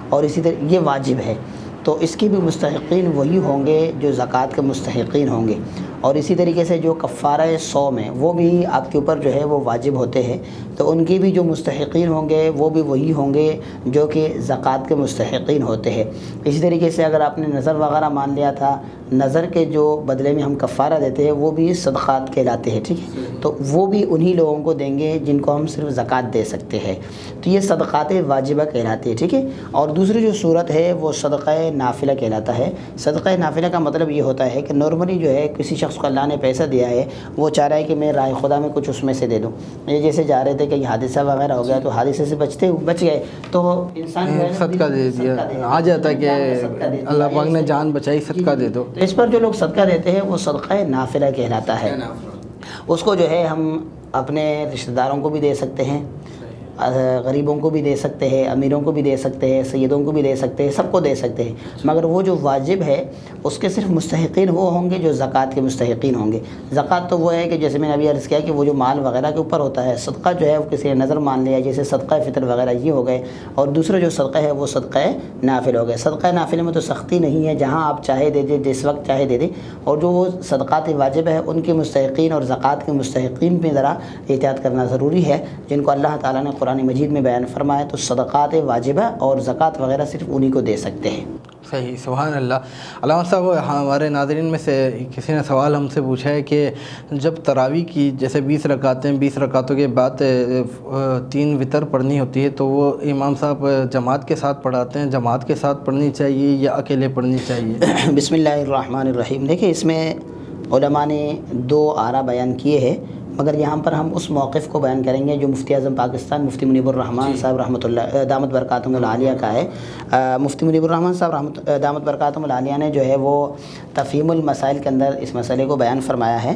اور اسی طرح یہ واجب ہے، تو اس کی بھی مستحقین وہی ہوں گے جو زکوٰۃ کے مستحقین ہوں گے۔ اور اسی طریقے سے جو کفارہ صوم ہے وہ بھی آپ کے اوپر جو ہے وہ واجب ہوتے ہیں، تو ان کے بھی جو مستحقین ہوں گے وہ بھی وہی ہوں گے جو کہ زکوٰۃ کے مستحقین ہوتے ہیں۔ اسی طریقے سے اگر آپ نے نظر وغیرہ مان لیا تھا، نظر کے جو بدلے میں ہم کفارہ دیتے ہیں وہ بھی صدقات کہلاتے ہیں، ٹھیک ہے، تو وہ بھی انہی لوگوں کو دیں گے جن کو ہم صرف زکوٰۃ دے سکتے ہیں، تو یہ صدقات واجبہ کہلاتے ہیں، ٹھیک ہے۔ اور دوسری جو صورت ہے وہ صدقہ نافلہ کہلاتا ہے۔ صدقہ نافلہ کا مطلب یہ ہوتا ہے کہ نارملی جو ہے کسی شخص کو اللہ نے پیسہ دیا ہے، وہ چاہ رہا ہے کہ میں راہ خدا میں کچھ اس میں سے دے دوں، یہ جیسے جا رہے تھے کہ حادثہ وغیرہ ہو گیا تو حادثے سے بچ گئے تو انسان جو ہے صدقہ دے دیا، آ جاتا ہے کہ اللہ پاک نے جان بچائی، صدقہ دے دو۔ تو اس پر جو لوگ صدقہ دیتے ہیں وہ صدقہ نافلہ کہلاتا ہے۔ اس کو جو ہے ہم اپنے رشتہ داروں کو بھی دے سکتے ہیں، غریبوں کو بھی دے سکتے ہیں، امیروں کو بھی دے سکتے ہیں، سیدوں کو بھی دے سکتے ہیں، سب کو دے سکتے ہیں، مگر وہ جو واجب ہے اس کے صرف مستحقین وہ ہوں گے جو زکوٰۃ کے مستحقین ہوں گے۔ زکوٰۃ تو وہ ہے کہ جیسے میں نے ابھی عرض کیا کہ وہ جو مال وغیرہ کے اوپر ہوتا ہے، صدقہ جو ہے وہ کسی نے نظر مان لیا جیسے صدقہ فطر وغیرہ یہ ہو گئے، اور دوسرا جو صدقہ ہے وہ صدقہ نافل ہو گئے۔ صدقہ نافل میں تو سختی نہیں ہے، جہاں آپ چاہے دے دیں، جس وقت چاہے دے دیں، اور جو وہ صدقات واجب ہے ان کے مستحقین اور زکوٰۃ کے مستحقین پہ ذرا احتیاط کرنا ضروری ہے، جن کو اللہ تعالیٰ نے قرآن مجید میں بیان فرمایا، تو صدقات واجبہ اور زکوٰۃ وغیرہ صرف انہی کو دے سکتے ہیں۔ صحیح، سبحان اللہ۔ علامہ صاحب، ہمارے ناظرین میں سے کسی نے سوال ہم سے پوچھا ہے کہ جب تراویح کی جیسے 20 رکعتیں، 20 رکعتوں کے بعد 3 وتر پڑھنی ہوتی ہے، تو وہ امام صاحب جماعت کے ساتھ پڑھاتے ہیں، جماعت کے ساتھ پڑھنی چاہیے یا اکیلے پڑھنی چاہیے؟ بسم اللہ الرحمن الرحیم۔ دیکھیں اس میں علماء نے 2 آراء بیان کیے ہیں، مگر یہاں پر ہم اس موقف کو بیان کریں گے جو مفتی اعظم پاکستان مفتی منیب الرحمن صاحب رحمۃ اللہ دامت برکاتہم العالیہ کا ہے۔ مفتی منیب الرحمن صاحب دامت برکاتہم العالیہ نے جو ہے وہ تفہیم المسائل کے اندر اس مسئلے کو بیان فرمایا ہے۔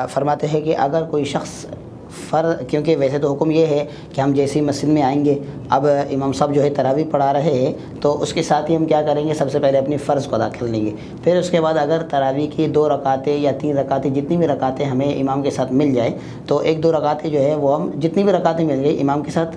فرماتے ہیں کہ اگر کوئی شخص کیونکہ ویسے تو حکم یہ ہے کہ ہم جیسے ہی مسجد میں آئیں گے، اب امام صاحب جو ہے تراویح پڑھا رہے ہیں تو اس کے ساتھ ہی ہم کیا کریں گے، سب سے پہلے اپنی فرض کو ادا کر لیں گے، پھر اس کے بعد اگر تراویح کی 2 رکعتیں یا 3 رکعتیں جتنی بھی رکعتیں ہمیں امام کے ساتھ مل جائے تو 1-2 رکعتیں جو ہے وہ ہم جتنی بھی رکعتیں مل گئی امام کے ساتھ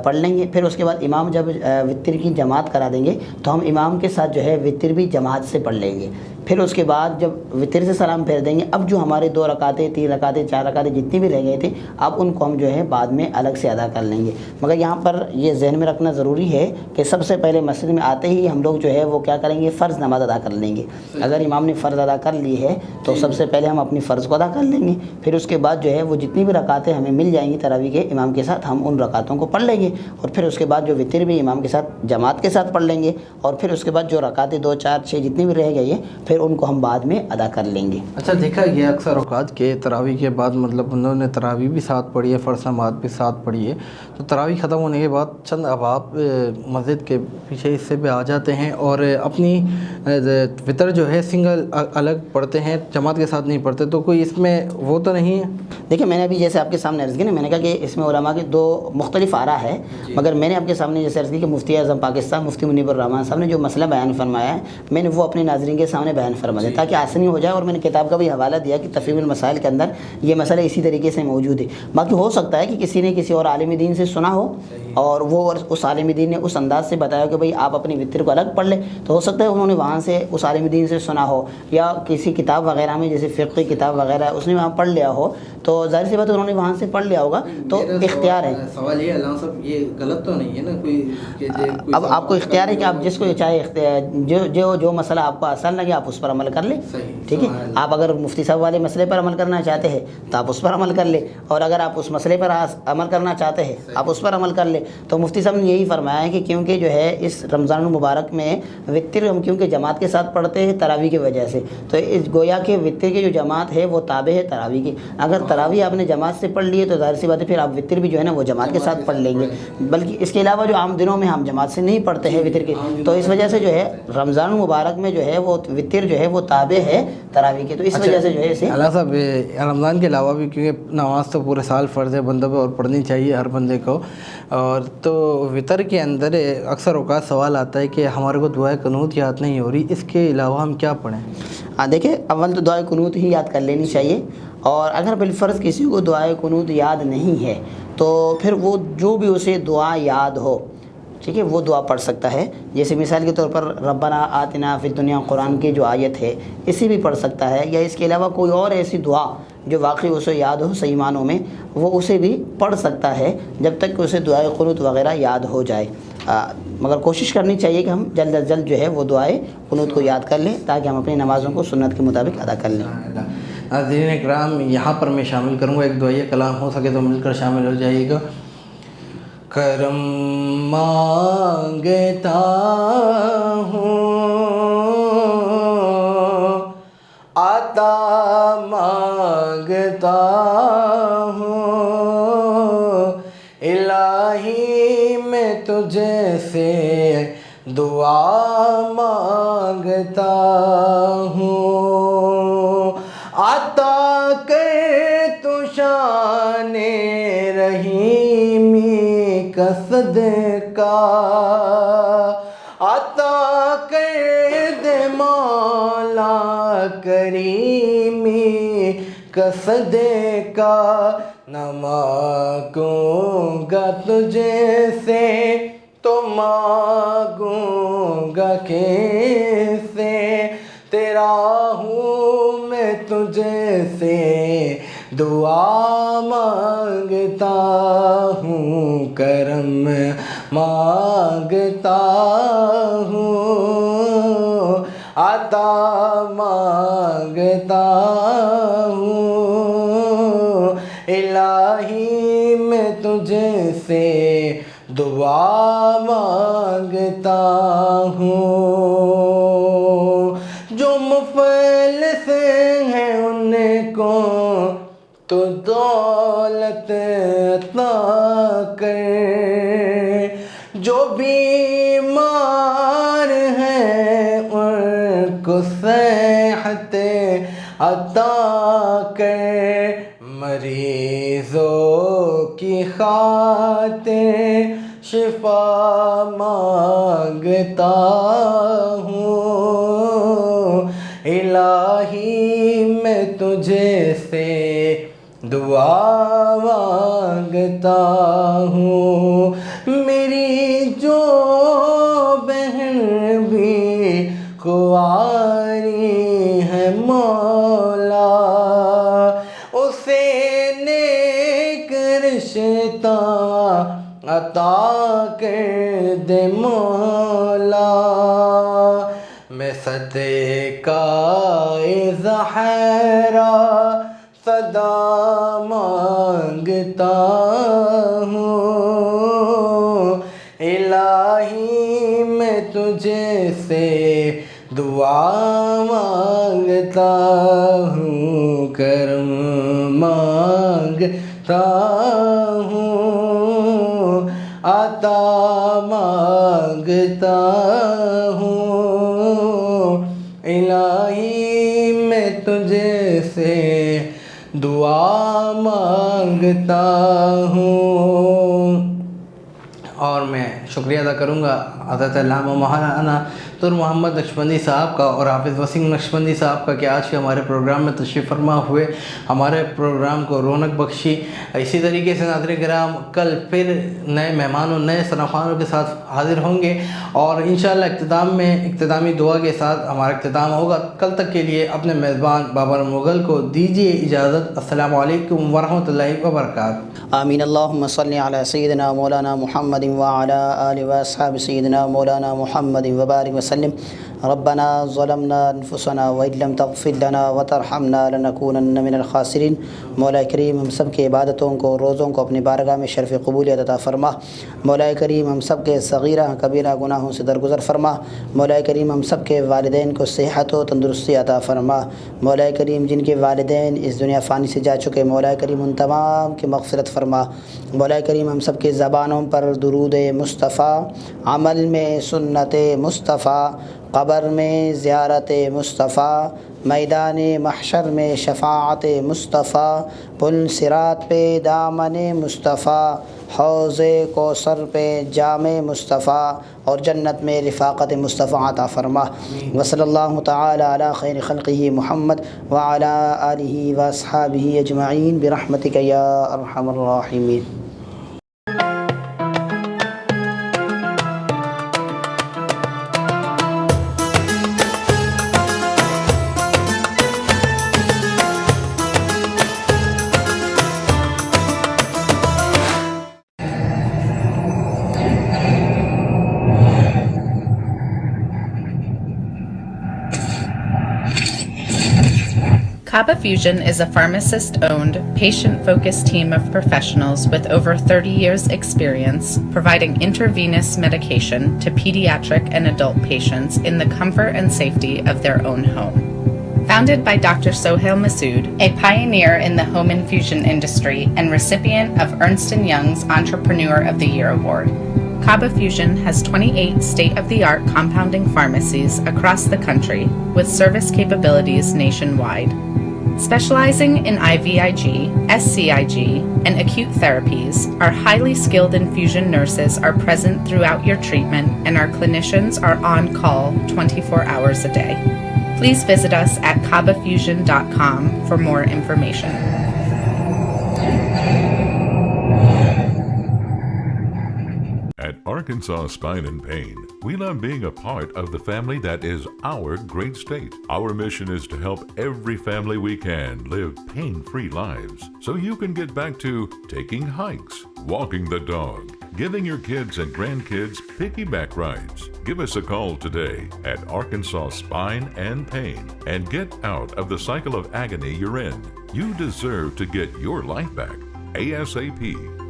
پڑھ لیں گے۔ پھر اس کے بعد امام جب وتر کی جماعت کرا دیں گے تو ہم امام کے ساتھ جو ہے وتر بھی جماعت سے پڑھ لیں گے۔ پھر اس کے بعد جب وتر سے سلام پھیر دیں گے، اب جو ہمارے 2 رکعتیں، 3 رکعتیں، 4 رکعتیں جتنی بھی رہ گئے تھے، اب ان کو ہم جو ہے بعد میں الگ سے ادا کر لیں گے۔ مگر یہاں پر یہ ذہن میں رکھنا ضروری ہے کہ سب سے پہلے مسجد میں آتے ہی ہم لوگ جو ہے وہ کیا کریں گے، فرض نماز ادا کر لیں گے۔ اگر امام نے فرض ادا کر لی ہے تو سب سے پہلے ہم اپنی فرض کو ادا کر لیں گے، پھر اس کے بعد جو ہے وہ جتنی بھی رکعتیں ہمیں مل جائیں گی تراویح کے امام کے ساتھ، ہم ان رکعتوں کو پڑھ لیں گے، اور پھر اس کے بعد جو وتر بھی امام کے ساتھ جماعت کے ساتھ پڑھ لیں گے، اور پھر اس کے بعد جو رکعتیں 2 4 6 جتنی بھی رہ گئی ہیں پھر ان کو ہم بعد میں ادا کر لیں گے۔ اچھا، دیکھا گیا اکثر اوقات کے تراویح کے بعد مطلب انہوں نے تراویح بھی ساتھ پڑھی ہے، فرض نماز بھی ساتھ پڑھی ہے، تو تراویح ختم ہونے کے بعد چند احباب مسجد کے پیچھے حصے پہ آ جاتے ہیں اور اپنی وتر جو ہے سنگل الگ پڑھتے ہیں، جماعت کے ساتھ نہیں پڑھتے، تو کوئی اس میں وہ تو نہیں ہے؟ دیکھیں میں نے ابھی جیسے آپ کے سامنے عرض کی نا، میں نے کہا کہ اس میں علماء کی 2 مختلف آراء ہے، مگر میں نے آپ کے سامنے جیسے عرض کی کہ مفتی اعظم پاکستان مفتی منیب الرحمن صاحب نے جو مسئلہ بیان فرمایا ہے، میں نے وہ اپنے ناظرین کے سامنے بیان فرما دیا تاکہ آسانی ہو جائے، اور میں نے کتاب کا بھی حوالہ دیا کہ تفہیم المسائل کے اندر یہ مسئلہ اسی طریقے سے موجود ہے۔ باقی ہو سکتا ہے کہ کسی نے کسی اور عالم دین سے سنا ہو اور وہ اس عالم دین نے اس انداز سے بتایا کہ بھئی آپ اپنی وتر کو الگ پڑھ لیں، تو ہو سکتا ہے انہوں نے وہاں سے اس عالم دین سے سنا ہو، یا کسی کتاب وغیرہ میں جیسے فقہ کتاب وغیرہ ہے اس نے وہاں پڑھ لیا ہو، تو ظاہر سی بات ہے انہوں نے وہاں سے پڑھ لیا ہوگا، تو اختیار ہے۔ سوال یہ علامہ صاحب، یہ غلط تو نہیں ہے نا کوئی؟ اب آپ کو اختیار ہے کہ آپ جس کو چاہے جو مسئلہ آپ کو آسان لگے آپ اس پر عمل کر لیں، ٹھیک ہے۔ آپ اگر مفتی صاحب والے مسئلے پر عمل کرنا چاہتے ہیں تو آپ اس پر عمل کر لیں، اور اگر آپ اس مسئلے پر عمل کرنا چاہتے ہیں آپ اس پر عمل کر لیں۔ تو مفتی صاحب نے یہی فرمایا ہے کہ کیونکہ جو ہے اس رمضان المبارک میں وتر ہم کیونکہ جماعت کے ساتھ پڑھتے ہیں تراویح کی وجہ سے، تو اس گویا کہ وتر کی جو جماعت ہے وہ تابع ہے تراویح کی۔ اگر تراویح آپ نے جماعت سے پڑھ لی ہے تو ظاہر سی بات ہے پھر آپ وتر بھی جو ہے نا وہ جماعت کے ساتھ پڑھ لیں گے، بلکہ اس کے علاوہ جو عام دنوں میں ہم جماعت سے نہیں پڑھتے ہیں وتر کی، تو اس وجہ سے جو ہے رمضان المبارک میں جو ہے وہ وتر جو ہے وہ تابع ہے تراویح کے، تو اس وجہ سے جو ہے اسے اللہ صاحب رمضان کے علاوہ بھی، کیونکہ نماز تو پورے سال فرض ہے بندوں پہ اور پڑھنی چاہیے ہر بندے کو، اور تو وتر کے اندر اکثر اوقات سوال آتا ہے کہ ہمارے کو دعائے قنوت یاد نہیں ہو رہی، اس کے علاوہ ہم کیا پڑھیں؟ دیکھیں اول تو دعائے قنوت ہی یاد کر لینی چاہیے، اور اگر بالفرض کسی کو دعائے قنوت یاد نہیں ہے تو پھر وہ جو بھی اسے دعا یاد ہو ٹھیک ہے، وہ دعا پڑھ سکتا ہے. جیسے مثال کے طور پر ربنا آتنا فی الدنیا قرآن کی جو آیت ہے اسی بھی پڑھ سکتا ہے، یا اس کے علاوہ کوئی اور ایسی دعا جو واقعی اسے یاد ہو صحیح معنوں میں وہ اسے بھی پڑھ سکتا ہے جب تک کہ اسے دعائے قنوت وغیرہ یاد ہو جائے. مگر کوشش کرنی چاہیے کہ ہم جلد از جلد جو ہے وہ دعائے قنوت کو یاد کر لیں تاکہ ہم اپنی نمازوں کو سنت کے مطابق ادا کر لیں. ناظرین اکرام، یہاں پر میں شامل کروں گا ایک دعائیہ کلام، ہو سکے تو مل کر شامل ہو جائیے گا. کرم مانگتا ہوں، عطا مانگتا ہوں، الہی میں تجھے سے دعا مانگتا ہوں. عطا کر تو شان رحیمی کا صدقہ، عطا کر دے مولا کریمی کا صدقہ. نہ مانگوں گا تجھے سے تو مانگوں گا کیسے، تیرا ہوں میں تجھے سے دعا مانگتا ہوں. کرم مانگتا ہوں، عطا مانگتا ہوں، الہی میں تجھے سے دعا مانگتا ہوں. جو مفلس ہیں ان کو تو دولت عطا کر، جو بیمار ہیں ان کو صحت عطا کر، مریضوں کی خاطر شفا مانگتا ہوں، الہی میں تجھے سے دعا مانگتا ہوں. میری جو بہن بھی کنواری ہے مولا، اسے نیک رشتہ عطا کر دے مولا. میں صدقہ زہرا صدا مانگتا ہوں، الہی میں تجھے سے دعا مانگتا ہوں. کرم مانگتا ہوں، عطا مانگتا ہوں، الہی میں تجھے سے دعا مانگتا ہوں. اور میں شکریہ ادا کروں گا حضرت علامہ مولانا طاہر محمد نقشبندی صاحب کا اور حافظ وسیم نقشبندی صاحب کا کہ آج کے ہمارے پروگرام میں تشریف فرما ہوئے، ہمارے پروگرام کو رونق بخشی. اسی طریقے سے ناظرین کرام کل پھر نئے مہمانوں نئے صنفانوں کے ساتھ حاضر ہوں گے، اور انشاءاللہ اختتامی دعا کے ساتھ ہمارا اختتام ہوگا. کل تک کے لیے اپنے میزبان بابر مغل کو دیجیے اجازت. السلام علیکم ورحمۃ اللہ وبرکاتہ. آمین. اللہم صلی علی سیدنا مولانا محمد وعلی آل و اصحاب سیدنا مولانا محمد وبارک وسلم. ربنا ظلمنا انفسنا وإن لم تغفر لنا وترحمنا لنكونن من الخاسرین. مولا کریم ہم سب کے عبادتوں کو روزوں کو اپنی بارگاہ میں شرف قبولیت عطا فرما. مولا کریم ہم سب کے صغیرہ کبیرہ گناہوں سے درگزر فرما. مولا کریم ہم سب کے والدین کو صحت و تندرستی عطا فرما. مولا کریم جن کے والدین اس دنیا فانی سے جا چکے، مولا کریم ان تمام کی مغفرت فرما. مولا کریم ہم سب کے زبانوں پر درود مصطفیٰ، عمل میں سنت مصطفیٰ، قبر میں زیارت مصطفیٰ، میدان محشر میں شفاعت مصطفیٰ، پل صراط پہ دامن مصطفیٰ، حوض کوثر پہ جام مصطفیٰ، اور جنت میں رفاقت مصطفیٰ عطا فرما. وصلی اللہ تعالی علی خیر خلقہ محمد وعلی آلہ واصحابہ اجمعین برحمتک یا ارحم الراحمین. Kaba Fusion is a pharmacist-owned, patient-focused team of professionals with over 30 years' experience providing intravenous medication to pediatric and adult patients in the comfort and safety of their own home. Founded by Dr. Sohail Masood, a pioneer in the home infusion industry and recipient of Ernst & Young's Entrepreneur of the Year Award, Kaba Fusion has 28 state-of-the-art compounding pharmacies across the country with service capabilities nationwide. Specializing in IVIG, SCIG, and acute therapies, our highly skilled infusion nurses are present throughout your treatment and our clinicians are on call 24 hours a day. Please visit us at kabafusion.com for more information. At Arkansas Spine and Pain, we love being a part of the family that is our great state. Our mission is to help every family we can live pain-free lives so you can get back to taking hikes, walking the dog, giving your kids and grandkids piggyback rides. Give us a call today at Arkansas Spine and Pain and get out of the cycle of agony you're in. You deserve to get your life back ASAP.